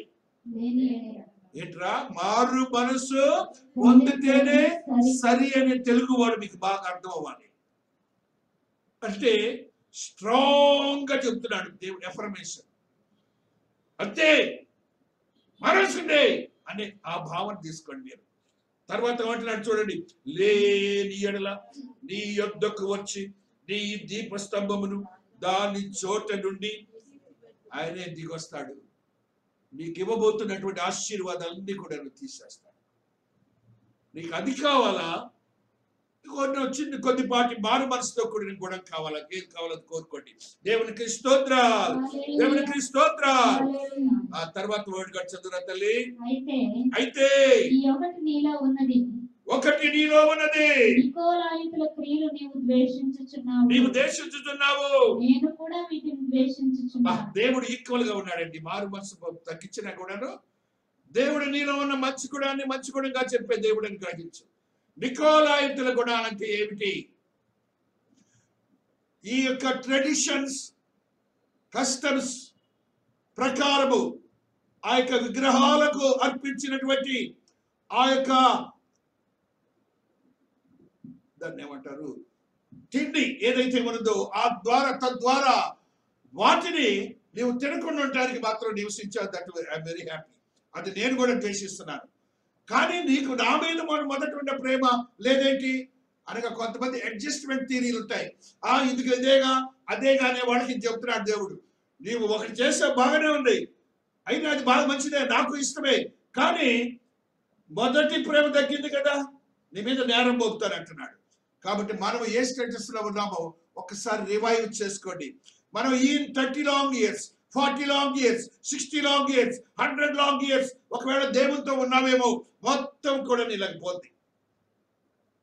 ఏంట్రా మారు మనసు పొందితేనే సరి అనే తెలుగు వాడు మీకు బాగా అర్థం అవ్వాలి. అంటే స్ట్రాంగ్ గా చెప్తున్నాడు దేవుడు ఎఫర్మేషన్. అంతే, మనసుండే అనే ఆ భావన తీసుకోండి మీరు. తర్వాత అంటున్నాడు చూడండి, లేని ఎడల నీ యొద్దకు వచ్చి నీ దీపస్తంభమును దాని చోట నుండి ఆయనే దిగొస్తాడు. నీకు ఇవ్వబోతున్నటువంటి ఆశీర్వాదాలన్నీ కూడా తీసేస్తాడు. నీకు అది కావాలా, చిన్న కొద్దిపాటి మారు మనసుతో కూడిన గుణం కావాలా, ఏది కావాలో కోరుకోండి. దేవునికి స్తోత్రాలు, దేవునికి స్తోత్రాలు. ఆ తర్వాత వర్డ్ గా చదువురా తల్లి. అయితే ఒకటి నీలో ఉన్నది, నికోలాయితుల క్రియలు నీవు ద్వేషించుచున్నావు, నేను కూడా వీటిని ద్వేషించుచున్నాను. దేవుడు ఈక్వల్ గా ఉన్నాడండి. మారు మనసు తగ్గించినా కూడాను దేవుడు నీలో ఉన్న మంచి గుణంగా చెప్పే దేవుడు అని గ్రహించు. నికోలాయితుల గుణాలంటే ఏమిటి? ఈ యొక్క ట్రెడిషన్స్, కస్టమ్స్ ప్రకారము ఆ యొక్క విగ్రహాలకు అర్పించినటువంటి ఆ యొక్క దాన్ని ఏమంటారు, తిండి ఏదైతే ఉన్నదో తద్వారా వాటిని నీవు తినకుండా ఉండడానికి మాత్రం నివసించావు. That I'm very happy. అది నేను కూడా ద్వేషిస్తున్నాను. కానీ నీకు నా మీద మొదట ఉన్న ప్రేమ లేదేంటి అనగా కొంతమంది అడ్జస్ట్మెంట్ థియరీలు ఉంటాయి. ఇది అదేగా అనే వాళ్ళకి చెప్తున్నాడు దేవుడు. నీవు ఒకటి చేసే బాగానే ఉంది, అయినా అది బాగా మంచిదే, నాకు ఇష్టమే, కానీ మొదటి ప్రేమ తగ్గింది కదా, నీ మీద నేరం మోపుతాను అంటున్నాడు. కాబట్టి మనం ఏ స్టేటస్ లో ఉన్నామో ఒక్కసారి రివైవ్ చేసుకోండి. మనం ఈ 30 long years, 40 long years, 60 long years, 100 long years ఒకవేళ దేవునితో ఉన్నామేమో మొత్తం కూడా నీళ్ళకిపోద్ది.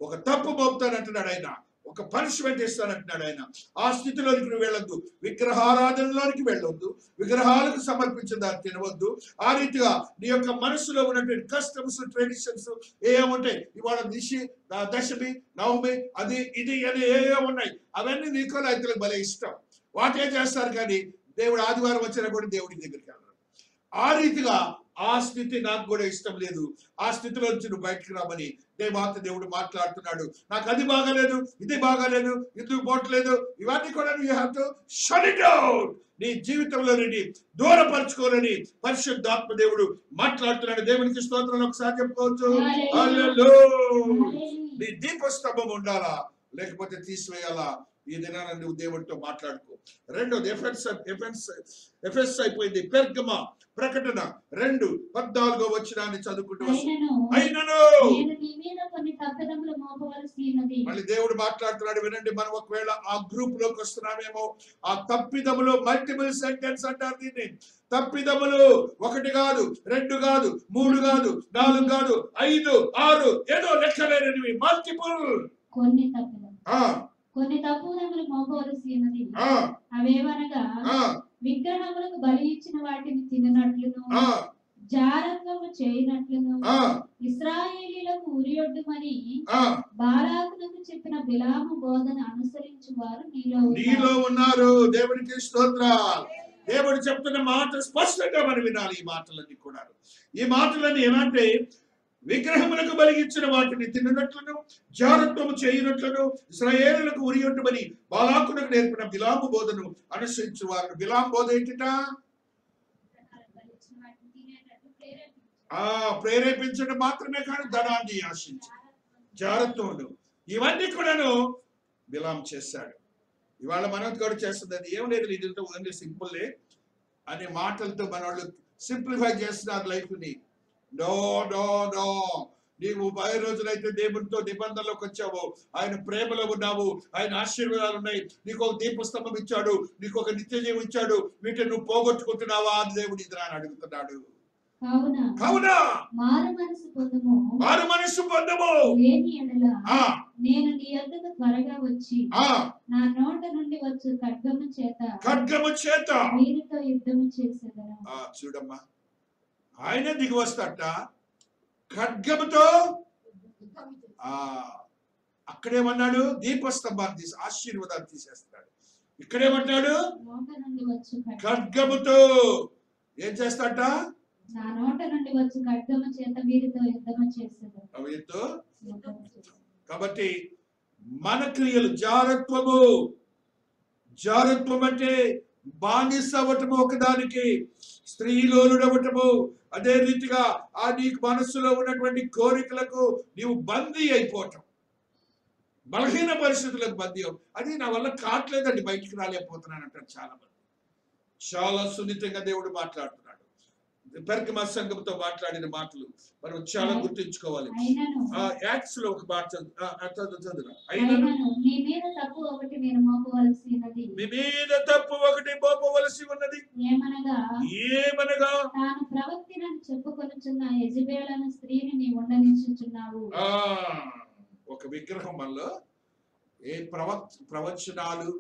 ఒక తప్పు మోపుతానంటున్నాడు ఆయన, ఒక పనిష్మెంట్ ఇస్తానంటున్నాడు ఆయన. ఆ స్థితిలోనికి నువ్వు వెళ్ళొద్దు, విగ్రహారాధనలోనికి వెళ్ళొద్దు, విగ్రహాలకు సంబంధించిన దాన్ని తినవద్దు. ఆ రీతిగా నీ యొక్క మనసులో ఉన్నటువంటి కస్టమ్స్, ట్రెడిషన్స్ ఏముంటాయి, ఇవాళ దశమి, నవమి, అది ఇది అని ఉన్నాయి, అవన్నీ నీకు రైతులకు భలే ఇష్టం, వాటే చేస్తారు. కానీ దేవుడు ఆదివారం వచ్చినా కూడా దేవుడి దగ్గరికి వెళ్ళరు. ఆ రీతిగా ఆ స్థితి నాకు కూడా ఇష్టం లేదు. ఆ స్థితిలో నుంచి నువ్వు బయటకు రామని దేవుడు మాట్లాడుతున్నాడు. నాకు అది బాగాలేదు, ఇది బాగాలేదు, ఎందుకు పోవట్లేదు, ఇవన్నీ కూడా you have to shut it out. నీ జీవితంలో నుండి దూరపరచుకోవాలని పరిశుద్ధాత్మ దేవుడు మాట్లాడుతున్నాడు. దేవునికి స్తోత్రం ఒకసారి చెప్పుకోవచ్చు. నీ దీపస్తంభం ఉండాలా, లేకపోతే తీసివేయాలా? ఈ దినాన్ని నువ్వు దేవుడితో మాట్లాడుకో. రెండోది ఎఫెస్ అయిపోయింది. పెర్గమ ప్రకటన 2:14 వచనాన్ని చదువుకుంటూ మళ్ళీ దేవుడు మాట్లాడుతున్నాడు. వినండి, మనం ఒకవేళ ఆ గ్రూప్ లోకి వస్తున్నామేమో, ఆ తప్పిదములు, మల్టిపుల్ సెంటెన్స్ అంటారు దీన్ని. తప్పిదములు 1 కాదు, 2 కాదు, 3 కాదు, 4 కాదు, 5, 6 ఏదో లెక్కలేనివి, మల్టిపుల్. కొన్ని తప్పుదములు మోపవలసి ఉన్నది. అవేవనగా విగ్రహములకు బలి ఇచ్చిన వాటిని తిననట్లును, జారత్వము చేయనట్లును, ఇశ్రాయేలీయులకు ఉరియొడ్డుమని బాలాకునకు చెప్పిన బిలాము బోధన అనుసరించు వారు నీలో ఉన్నారు. దేవునికి స్తోత్రాలు. దేవుడు చెప్తున్న మాట స్పష్టంగా మనం వినాలి. ఈ మాటలన్నీ కూడా, ఈ మాటలన్నీ ఏమంటే, విగ్రహములకు బలిగించిన వాటిని తిన్నట్లును, జారత్వము చేయనట్లును, ఇశ్రాయేలులకు ఉరియొడ్డుమని బాలాకునకు నేర్పిన బిలాము బోధను అనుసరించు వారు. బిలాము బోధ ఏంటిట? ప్రేరేపించడం మాత్రమే కాదు, ధనాన్ని ఆశించడం, జారత్వములు, ఇవన్నీ కూడాను బిలాము చేశాడు. ఇవాళ మనం కూడా చేస్తుంది అది ఏం లేదు, ఇదంతా ఓన్లీ సింపుల్లే అనే మాటలతో మన వాళ్ళు సింప్లిఫై చేస్తున్నారు లైఫ్ ని. నో నో నో, నీవు 10 రోజులైతే దేవునితో నిబంధనలోకి వచ్చావు, ఆయన ప్రేమలో ఉన్నావు, ఆయన ఆశీర్వాదాలు ఉన్నాయి, నీకు ఒక దీపస్తంభం ఇచ్చాడు, నీకు ఒక నిత్య జీవం ఇచ్చాడు, వీటిని నువ్వు పోగొట్టుకుంటున్నావా అని దేవుడు ఇదిరా అని అడుగుతున్నాడు. కావునా మారు మనసు పొందుము. నేను నీ యొద్దకు త్వరగా వచ్చి నా నోట నుండి వచ్చు ఖడ్గము చేత వీరితో యుద్ధము చేసేదరా. చూడమ్మా, ఆయన దిగి వస్తాట ఖడ్గముతో. అక్కడేమన్నాడు? దీపస్తంభాన్ని తీసి ఆశీర్వాదాన్ని తీసేస్తాడు. ఇక్కడేమన్నాడు? ఖడ్గముతో ఏం చేస్తాట? నా నోట నుండి వచ్చి ఖడ్గము చేత వీరితో యుద్ధము చేసేదరా. కాబట్టి మన క్రియలు జారత్వం అంటే బానిస అవ్వటము ఒకదానికి, స్త్రీలోనుడవటము, అదే రీతిగా ఆ నీకు మనస్సులో ఉన్నటువంటి కోరికలకు నీవు బందీ అయిపోవటం, బలహీన పరిస్థితులకు బందీ. అది నా వల్ల కావట్లేదండి, బయటికి రాలేకపోతున్నాను అంటారు చాలా మంది. చాలా సున్నితంగా దేవుడు మాట్లాడుతున్నాడు. పెర్గమ సంఘంతో మాట్లాడిన మాటలు మనం చాలా గుర్తుంచుకోవాలి. యాక్ట్స్ లో ఒక మాట చదువు. మీ మీద తప్పు ఒకటి మోపవలసి ఉన్నది. ఏమనగా తాను ప్రవక్తినని చెప్పుకొనుచున్న యెజబెలు స్త్రీని నీవు ఉండనిచ్చుచున్నావు. ఒక విగ్రహం వల్ల ఏ ప్రవచనాలు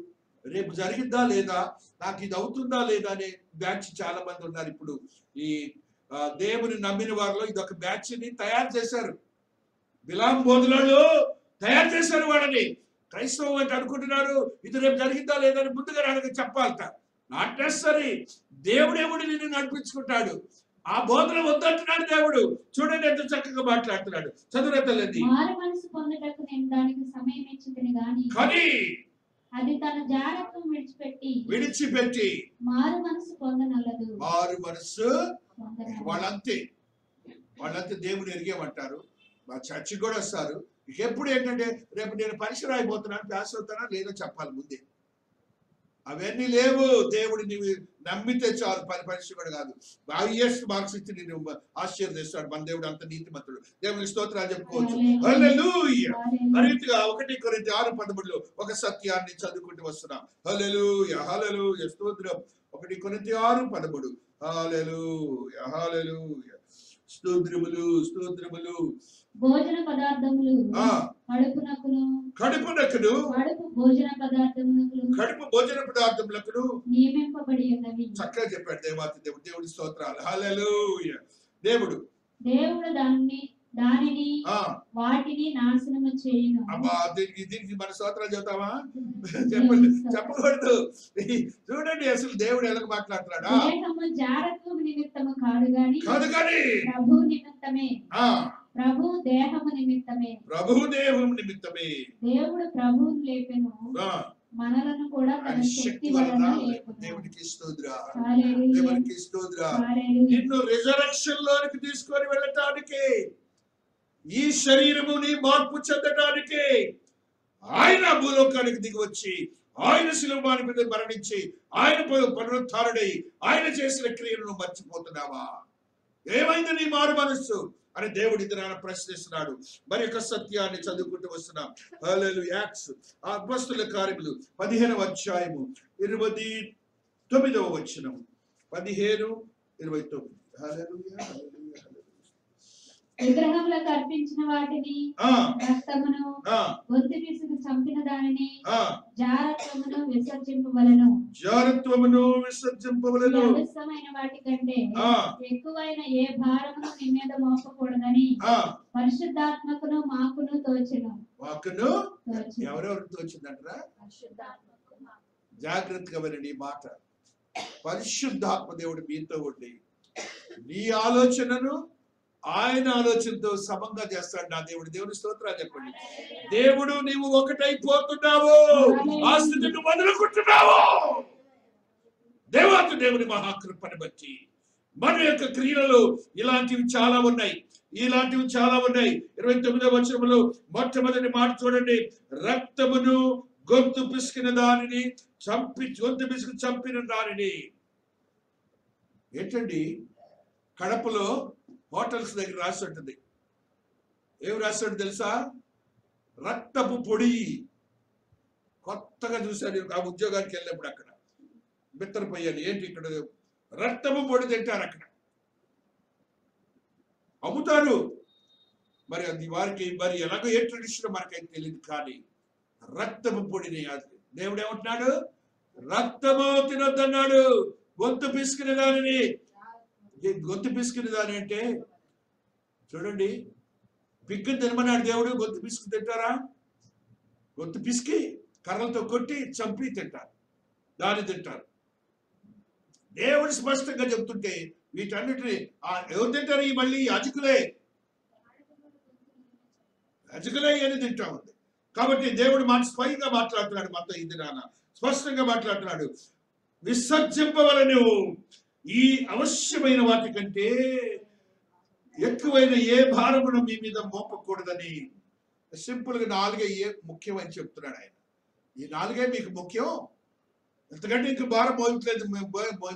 రేపు జరిగిద్దా లేదా, నాకు ఇది అవుతుందా లేదా అనే బ్యాచ్ చాలా మంది ఉన్నారు. ఇప్పుడు ఈ దేవుని నమ్మిన వారిలో ఇది ఒక బ్యాచ్ ని తయారు చేశారు. బిలాము బోధనలు తయారు చేశారు వాళ్ళని. క్రైస్తవం అంటే అనుకుంటున్నారు ఇది రేపు జరిగిద్దా లేదా అని ముందుగా నాకు చెప్పాలట. Not necessary. దేవుడేముడు నిన్ను నడిపించుకుంటాడు. ఆ బోధన వద్దంటున్నాడు దేవుడు. చూడండి ఎంత చక్కగా మాట్లాడుతున్నాడు. చదువున తల్లి, మారు మనసు పొందుటకు నేను దానికి సమయం ఇచ్చితిని గాని కానీ అది తన జారత్వం విడిచిపెట్టి మారు మనసు పొందనలదు. వాళ్ళంతే దేవుని ఎరిగేమంటారు. మా చర్చి కూడా వస్తారు. ఎప్పుడు ఏంటంటే రేపు నేను పరీక్ష రాయిపోతున్నాను, పాస్ అవుతానా లేదో చెప్పాలి ముందే. అవన్నీ లేవు. దేవుడు నీవు నమ్మితే చాలు. పరీక్ష కూడా కాదు, హైయెస్ట్ మార్క్స్ ఇచ్చి నేను ఆశీర్వదిస్తాడు మన దేవుడు. అంత నీతిమంతుడు. దేవుని స్తోత్రాలు చెప్పుకోవచ్చు. హల్లెలూయా. రీతిగా 1 కొరింథీ 6:13 ఒక సత్యాన్ని చదువుకుంటూ వస్తున్నాం. హల్లెలూయా హల్లెలూయా స్తోత్రం. 1 కొరింథీ 6:13 హల్లెలూయా హల్లెలూయా స్తోత్రములు స్తోత్రములు. భోజన పదార్థములు కడుపు భోజన పదార్థములకు నియమింపబడి ఉన్నవి. చక్కగా చెప్పాడు దేవాతి దేవుడు. దేవుడి స్తోత్రాలు. హల్లెలూయా. దేవుడు దానిని వాటిని నాశనము చేయును. అబ్బా దీనికి మన స్తోత్రాలు చెబుతావా? చెప్పండి, చెప్పకూడదు. చూడండి అసలు దేవుడు ఎలా మాట్లాడుతున్నాడా. దేహము జారత్వము నిమిత్తము కాదు గాని ప్రభు నిమిత్తమే. ప్రభు దేహము నిమిత్తమే. దేవుడు ప్రభువును లేపెను, మనలను కూడా తన శక్తి వలన లేపును. దేవునికి స్తోత్రం. దేవునికి స్తోత్రం. నిన్ను రిజరెక్షన్ లోనికి తీసుకొని వెళ్ళటానికి, ఈ శరీరముని మార్పు చెందటానికి ఆయన భూలోకానికి దిగి వచ్చి, ఆయన శిలువమాని మీద మరణించి, ఆయన పునరుద్ధారుడై ఆయన చేసిన క్రియలను మర్చిపోతున్నావా? ఏమైంది నీ మారు మనస్సు అని దేవుడి దినాన ప్రశ్నిస్తున్నాడు. మరి యొక్క సత్యాన్ని చదువుకుంటూ వస్తున్నాం. హల్లెలూయా. యాక్ట్స్ అపొస్తలుల కార్యములు 15వ అధ్యాయము 29వ వచనం. 15:29. హల్లెలూయా హల్లెలూయా. విగ్రహములకు అర్పించిన వాటిని, రక్తమును, గొంతు పిసుకు చంపిన దానిని, జారత్వమును విసర్జింపవలెను. అవశ్యమైన వాటి కంటే ఎక్కువైన ఏ భారమును నీ మీద మోపకూడదని పరిశుద్ధాత్మకును మాకును తోచెను. ఎవరెవరికి తోచిందంటారా? జాగ్రత్తగా వినండి ఈ మాట. పరిశుద్ధాత్మ దేవుడు మీతో ఉండి నీ ఆలోచనను ఆయన ఆలోచనతో సమంగా చేస్తాడు నా దేవుడు. దేవుని స్తోత్రాలు చెప్పండి. దేవుడు నీవు ఒకటైపోతున్నావు, ఆ స్థితిని వదులుకుంటున్నావు. దేవాతి దేవుని మహాకృపను బట్టి మన యొక్క క్రియలలో ఇలాంటివి చాలా ఉన్నాయి. 29వ వచనంలో మొట్టమొదటి మాట చూడండి. రక్తమును గొంతు పిసికిన దానిని గొంతు పిసికి చంపిన దానిని. ఏంటండి కడపలో హోటల్స్ దగ్గర రాసి ఉంటుంది. ఏం రాస్తాడు తెలుసా? రక్తపు పొడి. కొత్తగా చూశాను ఆ ఉద్యోగానికి వెళ్ళినప్పుడు. అక్కడ బిత్తరపోయాను, ఏంటి ఇక్కడ రక్తపు పొడి తింటారు, అక్కడ అమ్ముతారు. మరి అది వారికి మరి ఎలాగో ఏ ట్రెడిషన్ మనకైతే తెలియదు. కానీ రక్తపు పొడిని దేవుడు ఏమంటున్నాడు? రక్తము తినొద్దన్నాడు. గొంతు పిసికిన దానిని. గొంతు పిసికిన దాని అంటే చూడండి, పిక్కు తినమన్నాడు దేవుడు. గొంతు పిసికి తింటారా? గొంతు పిసికి కర్రలతో కొట్టి చంపి తింటారు, దాన్ని తింటారు. దేవుడు స్పష్టంగా చెప్తుంటే వీటన్నిటిని ఎవరు తింటారు? ఈ మళ్ళీ యాజకులే అని తింటా ఉంది. కాబట్టి దేవుడు స్వయంగా మాట్లాడుతున్నాడు. మొత్తం ఇది నాన్న స్పష్టంగా మాట్లాడుతున్నాడు. విసర్జింపవలెను ఈ అవశ్యమైన వాటి కంటే ఎక్కువైన ఏ భారమును మీ మీద మోపకూడదని. సింపుల్ గా 4 ముఖ్యం అని చెప్తున్నాడు ఆయన. ఈ 4 మీకు ముఖ్యం, ఎంతకంటే ఇంక భారం మోయట్లేదు,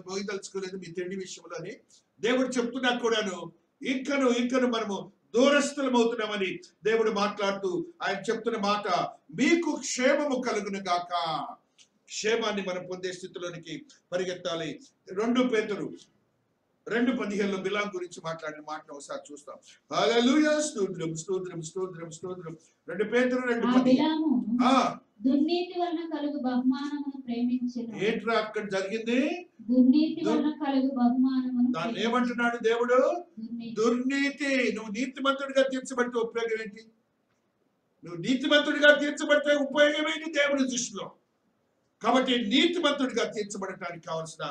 మోయదలుచుకోలేదు మీ తిండి విషయంలో అని దేవుడు చెప్తున్నా కూడాను. ఇంకను మనము దూరస్థలం అవుతున్నామని దేవుడు మాట్లాడుతూ ఆయన చెప్తున్న మాట, మీకు క్షేమము కలుగును గాక. క్షేమాన్ని మనం పొందే స్థితిలోనికి పరిగెత్తాలి. 2 పేతురు 2:15 బిలాం గురించి మాట్లాడిన మాటను ఒకసారి చూస్తాం. హల్లెలూయా. స్తోత్రం స్తోత్రం స్తోత్రం స్తోత్రం. 2 పేతురు 2:15. దుర్నీతి వలన కలుగు బహుమానమును ప్రేమించెను. ఏంట్రా అక్కడ జరిగింది? దుర్నీతి వలన కలుగు బహుమానమును. దాన్ని ఏమంటున్నాడు దేవుడు? దుర్నీతి. నువ్వు నీతిమంతుడిగా తీర్చబడితే ఉపయోగం ఏంటి? నువ్వు నీతిమంతుడిగా తీర్చబడితే ఉపయోగం ఏంటి దేవుడి దృష్టిలో? కాబట్టి నీతిమంతుడిగా తీర్చబడటానికి కావలసిన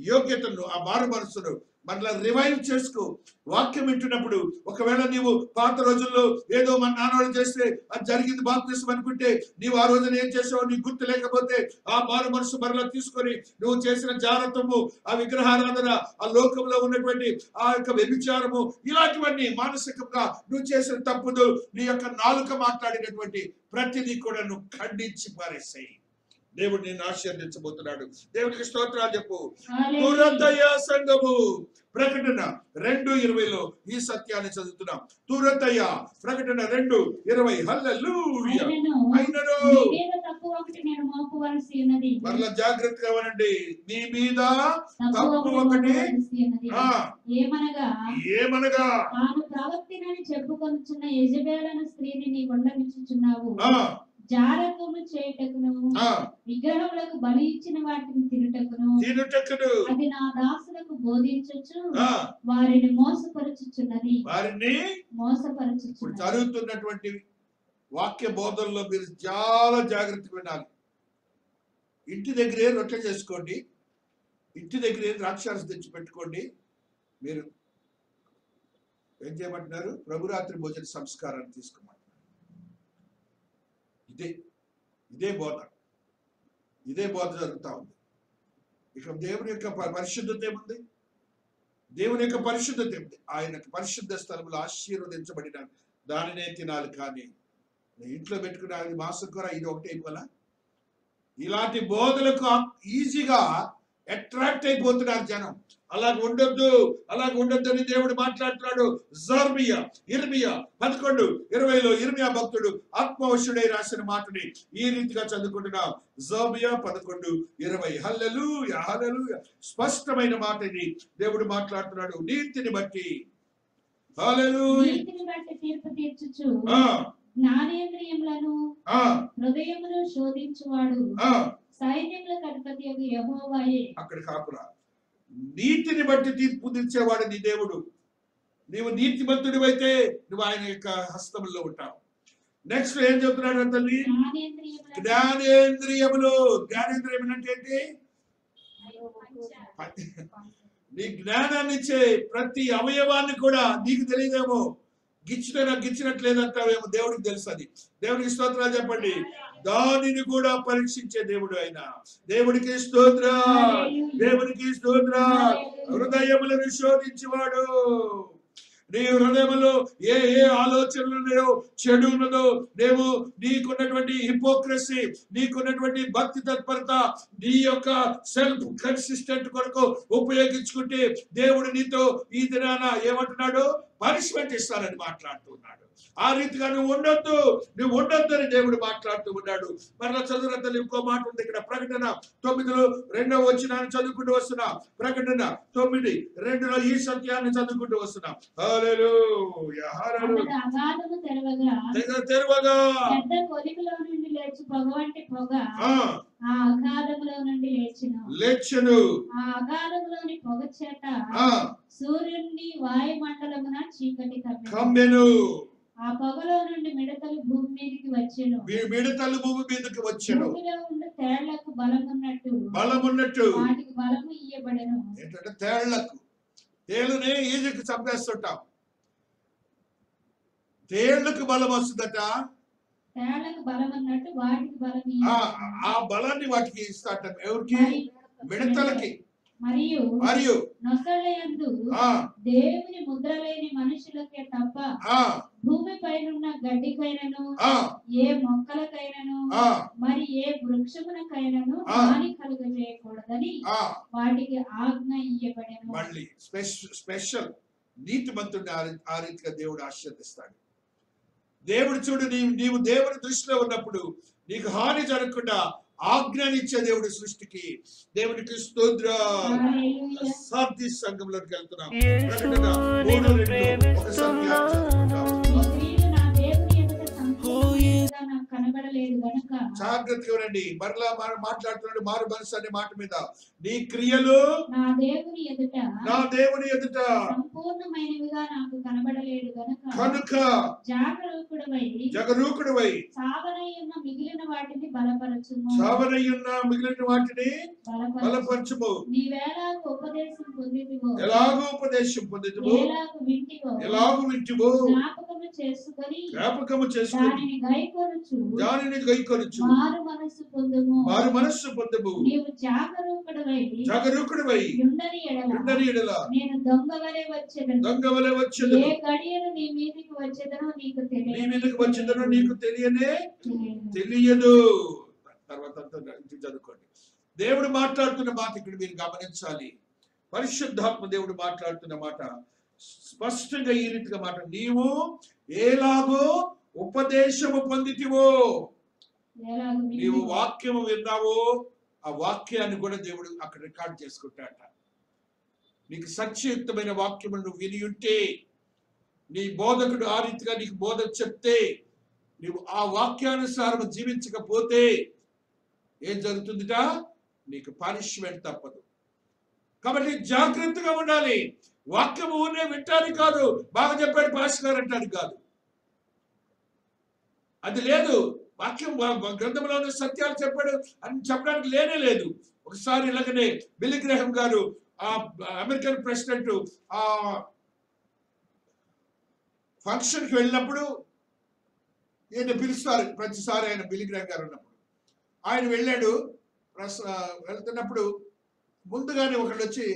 యోగ్యతను, ఆ మారు మనసును మరలా రివైవ్ చేసుకో. వాక్యం వింటున్నప్పుడు ఒకవేళ నీవు పాత రోజుల్లో ఏదో మన నాన్నవాళ్ళు చేస్తే అది జరిగింది బాప్తిసం అనుకుంటే, నీవు ఆ రోజున ఏం చేసావో నీకు గుర్తు లేకపోతే ఆ మారు మనసు మరలా తీసుకొని నువ్వు చేసిన జాగ్రత్తము, ఆ విగ్రహారాధన, ఆ లోకంలో ఉన్నటువంటి ఆ యొక్క వ్యభిచారము, ఇలాంటివన్నీ మానసికంగా నువ్వు చేసిన తప్పులు, నీ యొక్క నాలుక మాట్లాడినటువంటి ప్రతిదీ కూడా నువ్వు ఖండించి పారేసాయి. దేవుడు నిన్ను ఆశీర్వదించబోతున్నాడు. దేవునికి స్తోత్రాలు చెప్పు. తురతయ సంఘము ప్రకటన 2:20 ఈ సత్యాన్ని చదువుతున్నాం. తురతయ ప్రకటన 2:20. హల్లెలూయా. మరలా జాగ్రత్తగా వినండి. మీ మీద తప్పు ఒకటి ఏమనగా తాను ప్రవక్తినని చెప్పుకొనుచున్న యెజబెలను స్త్రీని నీ ఉండనిచ్చుచున్నావు. జారత్వము చేయుటకును విగ్రహములకు బలి ఇచ్చిన వాటిని తినుటకును అది నా దాసులకు బోధించుచు వారిని మోసపరచుచున్నది. జరుగుతున్నటువంటి వాక్య బోధనలో మీరు చాలా జాగ్రత్తగా వినాలి. ఇంటి దగ్గరే రొట్టె చేసుకోండి, ఇంటి దగ్గరే ద్రాక్షారసం తెచ్చి పెట్టుకోండి. మీరు ఏం చేయమంటున్నారు? ప్రభురాత్రి భోజన సంస్కారాన్ని తీసుకోమంటున్నారు. ఇదే బోధ జరుగుతా ఉంది. ఇక దేవుని యొక్క పరిశుద్ధత ఏముంది? దేవుని యొక్క పరిశుద్ధత ఏముంది? ఆయన పరిశుద్ధ స్థలంలో ఆశీర్వదించబడిన దానినే తినాలి. కానీ ఇంట్లో పెట్టుకున్న మాసం కూర ఇది ఒకటి అయిపోలా. ఇలాంటి బోధలకు ఈజీగా అట్రాక్ట్ అయిపోతున్నారు జనం. అలాగ ఉండొద్దు అని దేవుడు మాట్లాడుతున్నాడు. ఇర్మియా 11:20 ఇర్మియా భక్తుడు ఆత్మవశుడై రాసిన మాటని ఈ రీతిగా చదువుకుంటున్నాం. జర్మియా 11:20. హల్లెలూయా, హల్లెలూయా. స్పష్టమైన మాట ఇది. దేవుడు మాట్లాడుతున్నాడు. నీతిని బట్టి తీర్పు తీర్చుచు జ్ఞానేంద్రియములను హృదయమును శోధించువాడు సైన్యములకు అధిపతి యెహోవాయే. అక్కడ కాపురా. నీతిని బట్టి తీర్పు తీర్చేవాడు నీ దేవుడు. నీవు నీతిమంతుడివైతే నువ్వు ఆయన యొక్క హస్తంలో ఉంటావు. నెక్స్ట్ ఏం చెప్తున్నాడు తల్లి? జ్ఞానేంద్రియములు. జ్ఞానేంద్రియములు అంటే ఏంటి? నీ జ్ఞానాన్ని ఇచ్చే ప్రతి అవయవాన్ని కూడా నీకు తెలియదేమో. గిచ్చినట్లేదంటావేమో, దేవుడికి తెలుసు. అది దేవుడికి స్తోత్రాలు చెప్పండి. దానిని కూడా పరీక్షించే దేవుడు ఆయన. దేవుడికి స్తోత్ర, దేవుడికి స్తోత్ర. హృదయములను శోధించేవాడు. నీ హృదయంలో ఏ ఆలోచనలు ఉన్నాయో, చెడు ఉన్నదో, నీకున్నటువంటి హిపోక్రసీ, నీకున్నటువంటి భక్తి తత్పరత, నీ యొక్క సెల్ఫ్ కన్సిస్టెంట్ కొరకు ఉపయోగించుకుంటే దేవుడు నీతో ఈ దినాన ఏమంటున్నాడు? పనిష్మెంట్ ఇస్తానని మాట్లాడుతున్నాడు. ఆ రీతిగా నువ్వు ఉండొద్దు అని దేవుడు మాట్లాడుతూ ఉన్నాడు. మరలా చదువురంతలు ఇంకో మాట ఉంది ఇక్కడ. ప్రకటన 9:2 వచనాన్ని చదువుకుంటూ వస్తున్నా. ప్రకటన 9:2 ఈ సత్యాన్ని చదువుకుంటూ వస్తున్నా. హల్లెలూయా, హల్లెలూయా. తెరవగా పెద్ద కొలిమిలో నుండి లేచి పొగ వంటి పొగ ఆ అగాధములో నుండి లేచెను. ఆ అగాధములోని పొగ చేత సూర్యుని వాయుమండలమున చీకటి కమ్మెను. ఆ పొగలో నుండి మిడతలు భూమి మీదకి వచ్చెను. భూమిలో ఉండే తేళ్లకు బలమున్నట్టు వాటికి బలము ఇయ్యబడెను. ఏంటంటే తేళ్లని ఈజీకి చంపేస్తుంటాం. తేళ్లకు బలం వస్తుందట. తేళ్లకు బలం అన్నట్టు వాటికి బలం. ఆ బలాన్ని వాటికి ఇస్తాట. ఎవరికి? మిడతలకి. మరియు నొసలయందు దేవుని ముద్ర లేని మనుషులకే తప్ప భూమి పైనున్న గడ్డికైనను ఏ మొక్కలకైనను మరి ఏ వృక్షమునకైనను హాని కలుగజేయకూడదని వాటికి ఆజ్ఞ ఇయ్యబడెను. మళ్ళీ స్పెషల్ నీతిమంతుడిని ఆ రీతిగా దేవుడు ఆశీర్వదిస్తాడు. దేవుడు చూడు, నీవు దేవుని దృష్టిలో ఉన్నప్పుడు నీకు హాని జరగకుండా ఆజ్ఞానిచ్చే దేవుడు సృష్టికి. దేవునికి స్తోత్రం. సార్థి సంఘంలోకి వెళ్తున్నాం. ప్రకటన 3:2 ఒక సత్యాన్ని చదువుకుంటాం. మీదుగా నాకు కనబడలేదు గనుక. జాగ్రత్తగా వినండి. మరలా మాట్లాడుతున్నాడు మారు మనసు అనే మాట మీద. నీ క్రియలు నా దేవుని ఎదుట సంపూర్ణమైనవిగా నాకు కనబడలేదు కనుక జాగరూకుడవై సావనయ్యున్న మిగిలిన వాటిని బలపరచుము. నీవేలాగు ఉపదేశం పొందితివో, ఎలాగు వింటివో జ్ఞాపకము చేసుకొని దానిని గైకొనుచు మారు మనస్సు పొందుము. నీవు జాగరూకుడవై ఉండని ఎడల నేను దొంగ వలె వచ్చెదను. ఏ గడియను నీ మీదికి వచ్చెదనో నీకు తెలియదు. తర్వాత చదువుకోండి. దేవుడు మాట్లాడుతున్న మాట ఇక్కడ మీరు గమనించాలి. పరిశుద్ధాత్మ దేవుడు మాట్లాడుతున్న మాట స్పష్టంగా ఈ రీతిగా మాట. నీవు ఎలాగో ఉపదేశము పొందితివో, నీవు వాక్యము విన్నావో ఆ వాక్యాన్ని కూడా దేవుడు అక్కడ రికార్డ్ చేసుకుంటాట. నీకు సత్యయుక్తమైన వాక్యము నువ్వు విని ఉంటే, నీ బోధకుడు ఆ రీతిగా నీకు బోధ చెప్తే, నీవు ఆ వాక్యానుసారం జీవించకపోతే ఏం జరుగుతుందిట? నీకు పనిష్మెంట్ తప్పదు. కాబట్టి జాగ్రత్తగా ఉండాలి. వాక్యము ఊరినే వింటానికి కాదు, బాగా చెప్పాడు పాస్టర్ గారు అంటానికి కాదు, అది లేదు. వాక్యం గ్రంథంలోని సత్యాలు చెప్పాడు అని చెప్పడానికి లేనే లేదు. ఒకసారి ఇలాగనే బిల్లీ గ్రాహం గారు ఆ అమెరికన్ ప్రెసిడెంట్ ఆ ఫంక్షన్కి వెళ్ళినప్పుడు ఈయన పిలుస్తారు ప్రతిసారి. ఆయన బిల్లీ గ్రాహం గారు ఉన్నప్పుడు ఆయన వెళ్ళాడు. వెళ్తున్నప్పుడు ముందుగానే ఒకళ్ళు వచ్చి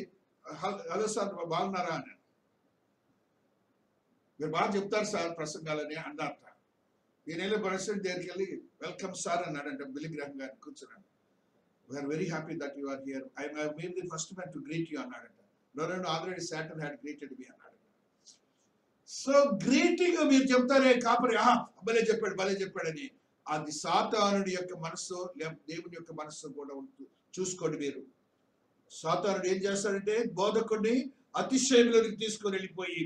హలో సార్ బాగున్నారా అని, మీరు బాగా చెప్తారు సార్ ప్రసంగాలని అన్నారట. ఈయన ప్రెసిడెంట్ దగ్గరికి వెళ్ళి వెల్కమ్ సార్ అన్నాడంట. బిల్లీ గ్రాహం గారిని కూర్చున్నాడు. We are very happy that you are here. I made the first man to greet you అన్నాడంట. No already Satan had greeted me అన్నాడు. సో గ్రీటింగ్ మీరు చెప్తారే కాపరి, భలే చెప్పాడని, అది సాతానుడి యొక్క మనస్సు దేవుని యొక్క మనస్సు కూడా చూసుకోండి మీరు. సాతానుడు ఏం చేస్తాడంటే బోధకుడిని అతిశయంలోకి తీసుకొని వెళ్ళిపోయి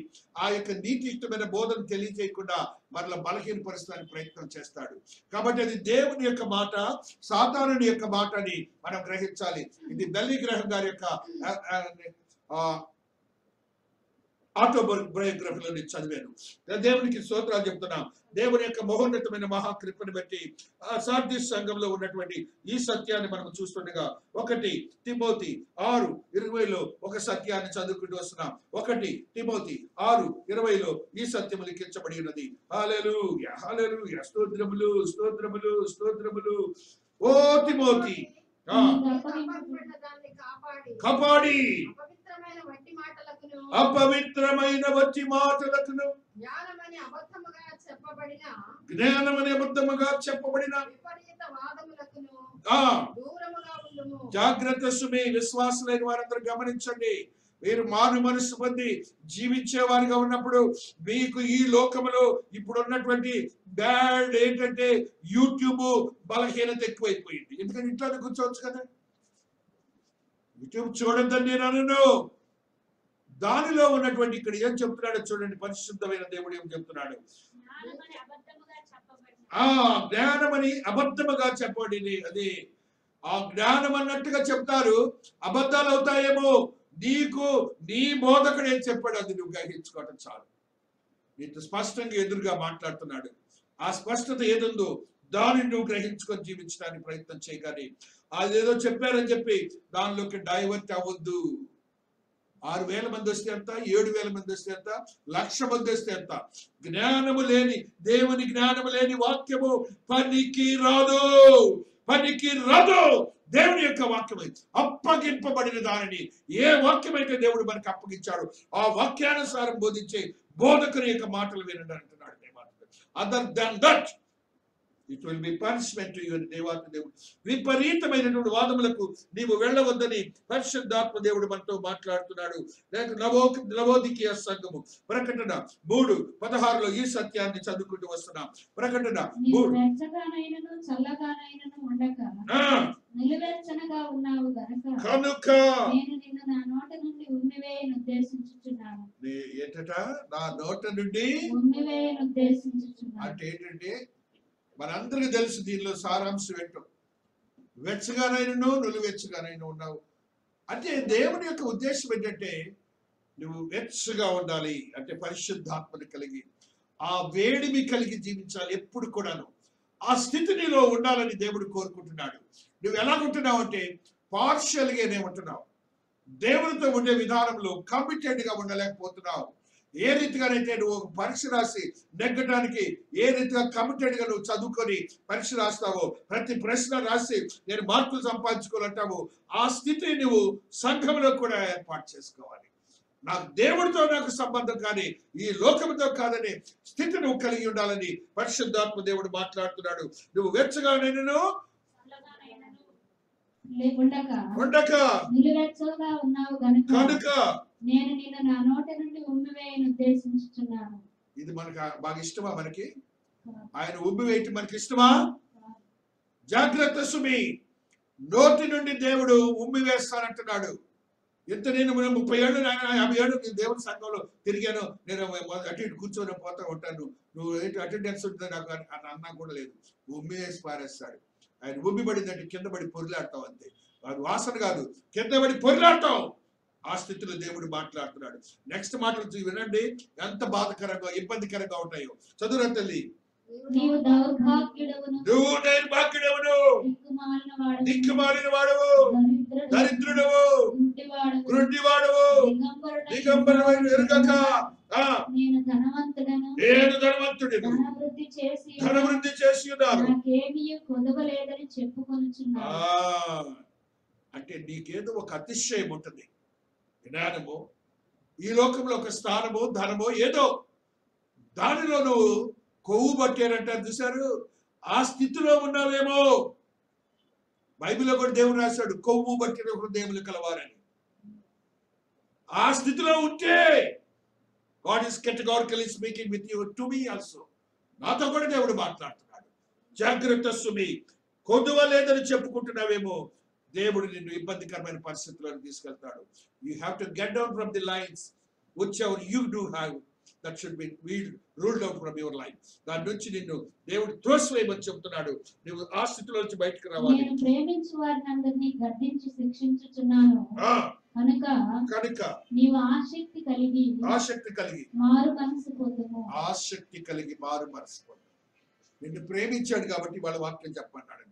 ఆ యొక్క నీతియుక్తమైన బోధన తెలియజేయకుండా మరలా బలహీనపరచడానికి ప్రయత్నం చేస్తాడు. కాబట్టి అది దేవుని యొక్క మాట, సాతానుడి యొక్క మాట అని మనం గ్రహించాలి. ఇది బిల్లీ గ్రాహం గారి యొక్క ఆటోబయోగ్రఫీలో నేను చదివాను. దేవునికి స్తోత్రాలు చెప్తున్నాం. దేవుని యొక్క మహోన్నతమైన మహాకృపను బట్టి ఆ సార్దీస్ సంఘంలో ఉన్నటువంటి ఈ సత్యాన్ని మనం చూస్తుండగా 1 తిమోతి 6:20 ఒక సత్యాన్ని చదువుకుంటూ వస్తున్నాం. 1 తిమోతి 6:20 ఈ సత్యము లిఖించబడి ఉన్నది. హల్లెలూయా, హల్లెలూయా, స్తోత్రములు, స్తోత్రములు, స్తోత్రములు. ఓ తిమోతి, కాపాడి అపవిత్రమైన వట్టి మాటలకును జ్ఞానమని అబద్ధముగా చెప్పబడిన జాగ్రత్త సుమి. విశ్వాసులైన వారందరూ గమనించండి. మీరు మారు మనసు పొంది జీవించే వారిగా ఉన్నప్పుడు మీకు ఈ లోకములో ఇప్పుడు ఉన్నటువంటి బ్యాడ్ ఏంటంటే యూట్యూబ్ బలహీనత ఎక్కువైపోయింది. ఎందుకంటే ఇంట్లోనే కూర్చోవచ్చు కదా. యూట్యూబ్ చూడొద్దని నేను అనను. దానిలో ఉన్నటువంటి ఇక్కడ ఏం చెప్తున్నాడో చూడండి. పరిశుద్ధమైన దేవుడు ఏం చెప్తున్నాడు? జ్ఞానమని అబద్ధముగా చెప్పబడింది. అది ఆ జ్ఞానం అన్నట్టుగా చెప్తారు, అబద్ధాలు అవుతాయేమో. నీకు నీ బోధకుడు ఏం చెప్పాడు అది నువ్వు గ్రహించుకోవటం చాలు. నీకు స్పష్టంగా ఎదురుగా మాట్లాడుతున్నాడు. ఆ స్పష్టత ఏదుందో దానిని నువ్వు గ్రహించుకొని జీవించడానికి ప్రయత్నం చేయగానే అదేదో చెప్పారని చెప్పి దానిలోకి డైవర్ట్ అవ్వద్దు. 6,000 మంది వస్తే ఎంత, 7,000 మంది వస్తే ఎంత, 1,00,000 మంది వస్తే ఎంత, జ్ఞానము లేని దేవుని జ్ఞానము లేని వాక్యము పనికి రాదు. దేవుని యొక్క వాక్యమై అప్పగింపబడిన దానిని ఏ వాక్యమైతే దేవుడు మనకు అప్పగించాడు ఆ వాక్యానుసారం బోధించే బోధకుని యొక్క మాటలు వినండి అంటున్నాడు. Other than that it will be punishment to your దేవాత్మ దేవుడు. విపరీతమైనటువంటి వాదములకు నీవు వెళ్ళవద్దని పరిశుద్ధాత్మ దేవుడు మనతో మాట్లాడుతున్నాడు. నవోదికీయ సంఘము ప్రకటన 3:16 ఈ సత్యాన్ని చదువుకుంటూ వస్తున్నాం. ప్రకటన 3 కనుక ఏంటట నా నోట నుండి అంటే ఏంటంటే మనందరికీ తెలుసు దీనిలో సారాంశం ఏంటో. వెచ్చగానైనా నువ్వు వెచ్చగానైనా ఉన్నావు అంటే దేవుని యొక్క ఉద్దేశం ఏంటంటే నువ్వు వెచ్చగా ఉండాలి అంటే పరిశుద్ధాత్మని కలిగి ఆ వేడిమి కలిగి జీవించాలి. ఎప్పుడు కూడాను ఆ స్థితి నీలో ఉండాలని దేవుడు కోరుకుంటున్నాడు. నువ్వు ఎలాగుంటున్నావు అంటే పార్షియల్గా ఏముంటున్నావు, దేవునితో ఉండే విధానంలో కమిటెడ్ గా ఉండలేకపోతున్నావు. ఏ రీతిగానైతే నువ్వు ఒక పరీక్ష రాసి నెగ్గడానికి ఏ రీతిగా కమిటెడ్ గా నువ్వు చదువుకొని పరీక్ష రాస్తావో, ప్రతి ప్రశ్న రాసి నేను మార్కులు సంపాదించుకోవాలంటావు, ఆ స్థితి నువ్వు సంఘంలో కూడా ఏర్పాటు చేసుకోవాలి. నాకు దేవుడితో నాకు సంబంధం కానీ ఈ లోకంతో కాదనే స్థితి నువ్వు కలిగి ఉండాలని పరిశుద్ధాత్మ దేవుడు మాట్లాడుతున్నాడు. నువ్వు వెచ్చగా నేను ఉండక నిలువెచ్చగా ఉన్నావు కనుక నేను నిన్ను నా నోటి నుండి ఉమ్మివేయను ఉద్దేశించుచున్నాను. ఇది మనకు బాగా ఇష్టమా? మనకి ఆయన ఉమ్మివేయటం మనకి ఇష్టమా? జాగ్రత్త సుమి, నోటి నుండి దేవుడు ఉమ్మి వేస్తానంటున్నాడు. ఎంత నేను 30 ఏళ్ళు 50 ఏళ్ళు నేను దేవుని సంఘంలో తిరిగాను, నేను అటు ఇటు కూర్చొని పోతా ఉంటాను, నువ్వు అటెండెన్స్ ఉంటుంది నాకు అన్నా కూడా లేదు. ఉమ్మి వేసి పారేస్తాడు. ఆయన ఉమ్మి పడిందంటే కింద పడి పొరిలాడతావు అంతే. అది వాసన కాదు, కింద పడి పొరిలాడతావు. ఆ స్థితిలో దేవుడు మాట్లాడుతున్నాడు. నెక్స్ట్ మాటలు వినండి, ఎంత బాధకరంగా ఇబ్బందికరంగా ఉంటాయో. చదువురా తల్లి. నీవు దౌర్భాగ్యుడవును, నువ్వు నిర్భాగ్యుడవును, దిక్కుమాలిన వాడవు, దరిద్రుడవు, గ్రుడ్డివాడవు, దిగంబరమైన ఎరుగక నేను ధనవంతుడను, ధనవృద్ధి చేసి ఉన్నాను, నాకేమీ కొదవలేదని చెప్పుకొనుచున్నాను. అంటే నీకేదో ఒక అతిశయం ఉంటుంది, జ్ఞానము, ఈ లోకంలో ఒక స్థానము, ధనము, ఏదో దానిలో నువ్వు కొవ్వు పట్టారంటారు చూశారు. ఆ స్థితిలో ఉన్నావేమో. బైబిల్లో కూడా దేవుడు రాశాడు, కొవ్వు పట్టిన హృదయములు కలవారని. ఆ స్థితిలో ఉంటే God is categorically speaking with you to me also. నాతో కూడా దేవుడు మాట్లాడుతున్నాడు. జాగ్రత్త సుమి, కొద్దువ లేదని చెప్పుకుంటున్నావేమో, దేవుడు నిన్ను ఇబ్బందికరమైన పరిస్థితులను తీసుకెళ్తాడు. You have to get down from the lines which ever you do have, that should be ruled out from your life. దాని నుంచి నిన్ను దేవుడు త్రోసివేయమని చెప్తున్నాడు. నువ్వు ఆ స్థితిలో నుంచి బయటకు రావాలి. నేను ప్రేమించు వారిని అందరినీ గద్దించి శిక్షించుచున్నాను కనుక నీవు ఆసక్తి కలిగి మారు మనసు పొందుము. ఆసక్తి కలిగి మారు మనసు పొందు. నిన్ను ప్రేమించాడు కాబట్టి వాళ్ళ వాక్యం చెప్పన్నాడు.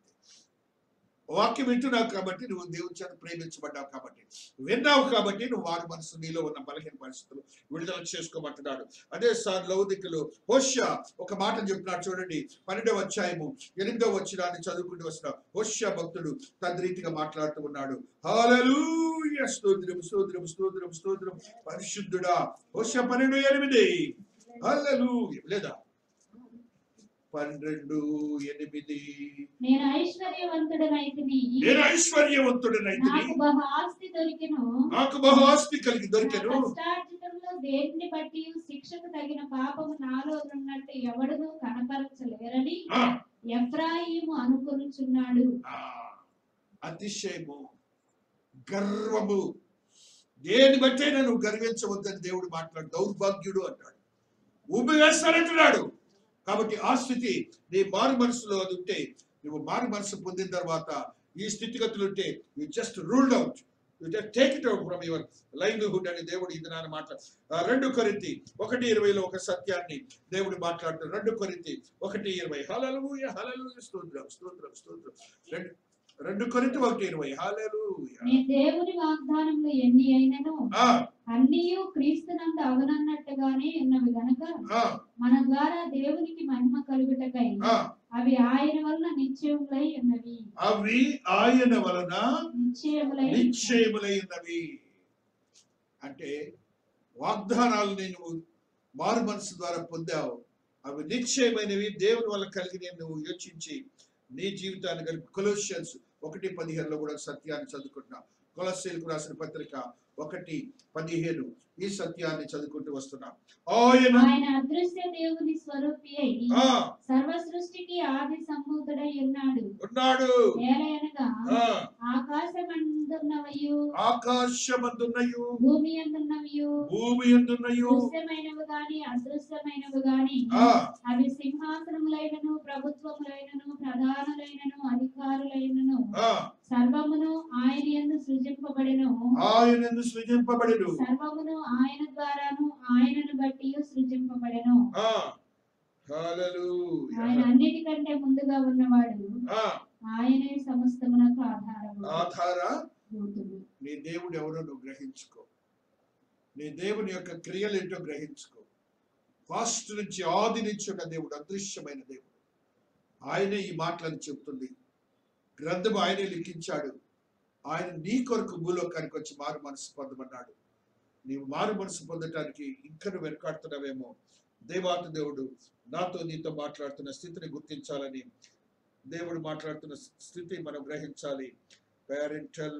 వాక్యం వింటున్నావు కాబట్టి నువ్వు దేవుని చేత ప్రేమించబడ్డావు, కాబట్టి విన్నావు కాబట్టి నువ్వు వారి మనసు నీలో ఉన్న బలహీన పరిస్థితులు విడుదల చేసుకోమంటున్నాడు. అదే సార్ లౌదికులు హోషియా ఒక మాట చెప్తున్నాడు చూడండి. 12వ అధ్యాయము 8వ వచనాన్ని చదువుకుంటూ వస్తున్నా. హోషియా భక్తుడు తద్రీతిగా మాట్లాడుతూ ఉన్నాడు. హల్లెలూయా, స్తోత్రం స్తోత్రం స్తోత్రం స్తోత్రం పరిశుద్ధుడా. హోషియా 12:8. హల్లెలూయా. లేదా 12:8. నేను ఐశ్వర్యవంతుడనైతిని, నాకు బహు ఆస్తి దొరికెను, కష్టార్జితంలో దేనిని బట్టి శిక్షకు తగిన పాపము నాలో ఉన్నట్టు ఎవడును కనపరచలేరని ఎఫ్రాయిము అనుకొనుచున్నాడు. అతిశయము, గర్వము, దేని బట్టే నువ్వు గర్వించవద్దని దేవుడు మాట్లాడు. దౌర్భాగ్యుడు అంటాడు, ఉమ్మి వేస్తానంటున్నాడు. కాబట్టి ఆ స్థితి నీ మారు మనసులో అది ఉంటే, నువ్వు మారు మనసు పొందిన తర్వాత ఈ స్థితిగతులు ఉంటే, you just ruled out, you just take it out from your livelihood అని దేవుడు ఇది నాన్న మాట్లాడు. 2 కొరింథీ 1:20 ఒక సత్యాన్ని దేవుడు మాట్లాడుతాడు. 2 కొరింథీ 1:20. హల్లెలూయా హల్లెలూయా, స్తోత్రం స్తోత్రం స్తోత్రం. 2 కొరింథీ 1:20. హల్లెలూయా. నీ దేవుని వాగ్దానములు ఎన్ని అయినను అన్నియు క్రీస్తునందు అవనన్నట్టుగానే ఉన్నవి గనుక మన ద్వారా దేవునికి మహిమ కలుగుటకై అవి ఆయన వలన నిశ్చయములై ఉన్నవి. అవి ఆయన వలన నిశ్చయములై ఉన్నవి. అంటే వాగ్దానాలు నేను మారు మనసు ద్వారా పొందావు, అవి నిశ్చయమైనవి, దేవుని వల్ల కలిగి నువ్వు యోచించి నీ జీవితాన్ని కలిపి. కొలొస్సియన్స్ 1:15 కూడా సత్యాన్ని చదువుకుంటున్నాం. కొలొస్సీయులకు రాసిన పత్రిక 1:15 ఈ సత్యాన్ని చదువుకుంటూ వస్తున్నాం. ఆయన అదృశ్య దేవుని స్వరూపి అయి సర్వ సృష్టికి ఆది సంభూతుడై ఉన్నాడు. ఏలయనగా ఆకాశమందున్నయు భూమి యందున్నవియు దృశ్యమైనవి గాని అదృశ్యమైనవి గాని అవి సింహాసనములైనను ప్రభుత్వములైనను ప్రధానులైనను అధికారులైనను సర్వమును ఆయన యందు సృజింపబడెను సర్వమును ఆయన ద్వారాను ఆయనను బట్టి సృజింపబడెను. ఆయన అన్నిటికంటే ముందుగా ఉన్నవాడు, ఆయనే సమస్తమునకు ఆధారభూతుడు. నీ దేవుడు ఎవరో నువ్వు గ్రహించుకో. నీ దేవుని యొక్క క్రియలు ఏంటో గ్రహించుకో. ఫస్ట్ నుంచి ఆది నుంచి ఉన్న దేవుడు, అదృశ్యమైన దేవుడు. ఆయనే ఈ మాటలను చెప్తుంది. గ్రంథము ఆయనే లిఖించాడు. ఆయన నీ కొరకు భూలోకానికి వచ్చి మారు మనసు పొందమన్నాడు. నీవు మారు మనసు పొందటానికి ఇంకా నువ్వు వెనకాడుతున్నావేమో. దేవాతి దేవుడు నాతో నీతో మాట్లాడుతున్న స్థితిని గుర్తించాలని, దేవుడు మాట్లాడుతున్న స్థితి మనం గ్రహించాలి. పేరెంటల్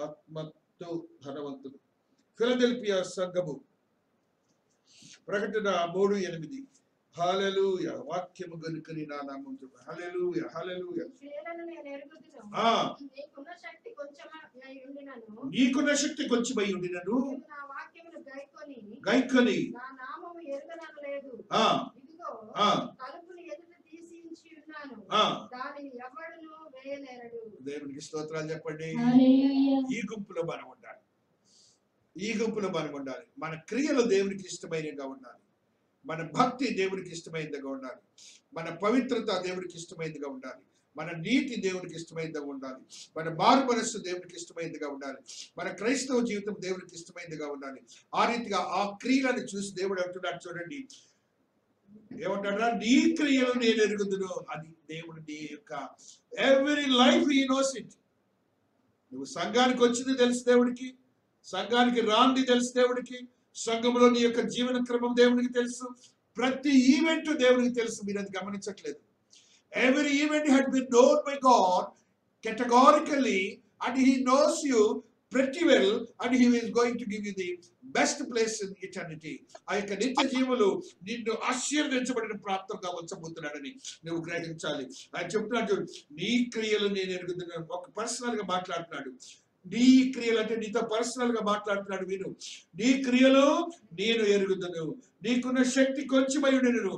ఆత్మతో ధనవంతుడు. ఫిలదెల్ఫియా సంఘము, ప్రకటన 3:8. హల్లెలూయా. వాక్యము గనుకని నా నామం చెప్పు. హల్లెలూయా, హల్లెలూయా. నీకున్న శక్తి కొంచెమై ఉండినను గైకొని దేవునికి స్తోత్రాలు చెప్పండి. ఈ గుంపులో మనం ఉండాలి. మన క్రియలు దేవునికి ఇష్టమైనగా ఉండాలి. మన భక్తి దేవునికి ఇష్టమైనదిగా ఉండాలి. మన పవిత్రత దేవునికి ఇష్టమైనదిగా ఉండాలి. మన నీతి దేవునికి ఇష్టమైనదిగా ఉండాలి. మన మారు మనస్సు దేవునికి ఇష్టమైనదిగా ఉండాలి. మన క్రైస్తవ జీవితం దేవునికి ఇష్టమైనదిగా ఉండాలి. ఆ రీతిగా ఆ క్రియలను చూసి దేవుడు అంటున్నాడు, చూడండి ఏమంటాడా, నీ క్రియలు నేను ఎరుగుదును. అది దేవుడు నీ యొక్క every life he knows it. నువ్వు సంఘానికి వచ్చింది తెలుసు దేవుడికి, సంఘానికి రాంది తెలుసు దేవుడికి, సంఘంలో నీ యొక్క జీవన క్రమం దేవునికి తెలుసు, ప్రతి ఈవెంట్ దేవునికి తెలుసు. మీరు అది గమనించట్లేదు. Every event had been known by God categorically, and He knows you pretty well, and He is going to give you the best place in eternity. ఆ యొక్క నిత్య జీవులు నిన్ను ఆశీర్వదించబడిన ప్రాప్తంగా ఉంచబోతున్నాడని నువ్వు గ్రహించాలి. ఆయన చెప్తున్నాడు, నీ క్రియలు నేను ఎరుగుతున్నాను. ఒక పర్సనల్ గా మాట్లాడుతున్నాడు. నీ క్రియలు అంటే నీతో పర్సనల్ గా మాట్లాడుతున్నాడు. విను, నీ క్రియలు నేను ఎరుగుదును. నీకున్న శక్తి కొంచెమై ఉండును.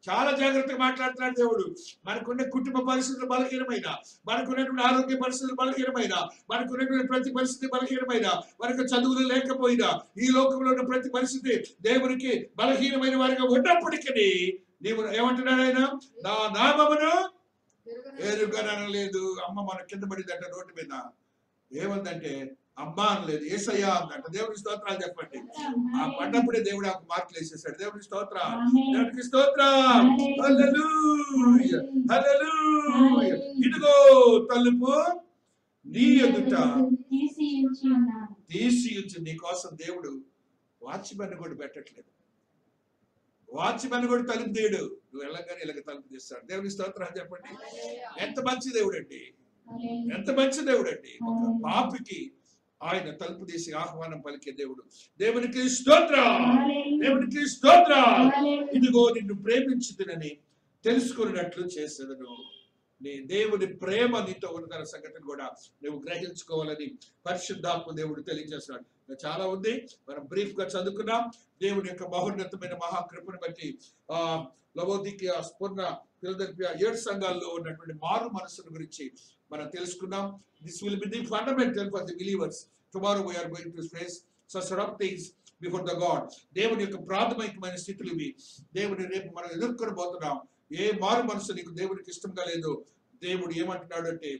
చాలా జాగ్రత్తగా మాట్లాడుతున్నాడు దేవుడు. మనకున్న కుటుంబ పరిస్థితులు బలహీనమైన, మనకున్నటువంటి ఆరోగ్య పరిస్థితులు బలహీనమైన, మనకున్నటువంటి ప్రతి పరిస్థితి బలహీనమైన, మనకు చదువులు లేకపోయినా, ఈ లోకంలో ఉన్న ప్రతి పరిస్థితి దేవునికి బలహీనమైన వారిగా ఉన్నప్పటికీ నీవు ఏమంటున్నాడు ఆయన, నా నామమును ఎరుగనలేదు. అమ్మ మన కింద పడిందంట రోడ్డు మీద. ఏమందంటే అమ్మ అనలేదు, యేసయ్యా అందంట. దేవుడికి స్తోత్రాలు చెప్పండి. ఆ పడ్డప్పుడే దేవుడు ఆ మార్కులు వేసేసాడు. దేవుడికి స్తోత్రం, దేవుడికి స్తోత్రం. హల్లెలూయా, హల్లెలూయా. ఇదిగో తలుపు నీ ఎదుట తీసి ఉంచి. నీ కోసం దేవుడు వాచ్మెన్ కూడా పెట్టట్లేదు. వాచ్మెన్ కూడా తలుపు తీయడు. నువ్వు వెళ్ళగానే ఇలాగ తలుపు తీస్తాడు. దేవుడికి స్తోత్రాలు చెప్పండి. ఎంత మంచి దేవుడు అండి, ఎంత మంచి దేవుడు అండి. ఒక పాపికి ఆయన తలుపు తీసి ఆహ్వానం పలికే దేవుడు. దేవునికి స్తోత్రం, దేవునికి స్తోత్రం. ఇదిగో నిన్ను ప్రేమించుదునని తెలుసుకున్నట్లు చేసేదను. నీ దేవుని ప్రేమ నీతో ఉన్న సంగతిని కూడా నువ్వు గ్రహించుకోవాలని పరిశుద్ధాత్మ దేవుడు తెలియజేస్తున్నాడు. చాలా ఉంది, మనం బ్రీఫ్ గా చదువుకున్నాం. దేవుని యొక్క మహోన్నతమైన మహాకృపను బట్టి లవోదికియ, స్ఫుర్ణ, ఫిలదెల్ఫియా 7 సంఘాల్లో ఉన్నటువంటి మారు మనసుల గురించి మనం తెలుసుకున్నాం. This will be the fundamental for the believers. Tomorrow we are going to face such sort of things before the God. దేవుని యొక్క ప్రాథమికమైన స్థితులు ఇవి. దేవుని రేపు మనం ఎదుర్కొని పోతున్నాం. ఏ మారు మనసు నీకు దేవునికి ఇష్టంగా లేదో దేవుడు ఏమంటున్నాడు అంటే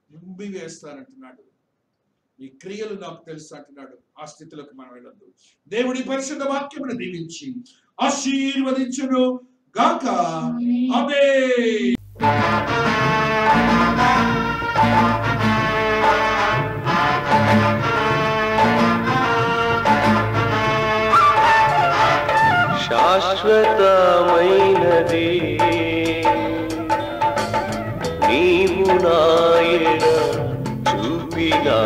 ముంబి వేస్తానంటున్నాడు. ఈ క్రియలు నాకు తెలుసు అంటున్నాడు. ఆ స్థితిలోకి మనం వెళ్ళొద్దు. దేవుడి పరిశుద్ధ వాక్యమును దీవించి ఆశీర్వదించును గాక. ఆమేన్. శాశ్వతమైనది నీవు నాయన చూపినా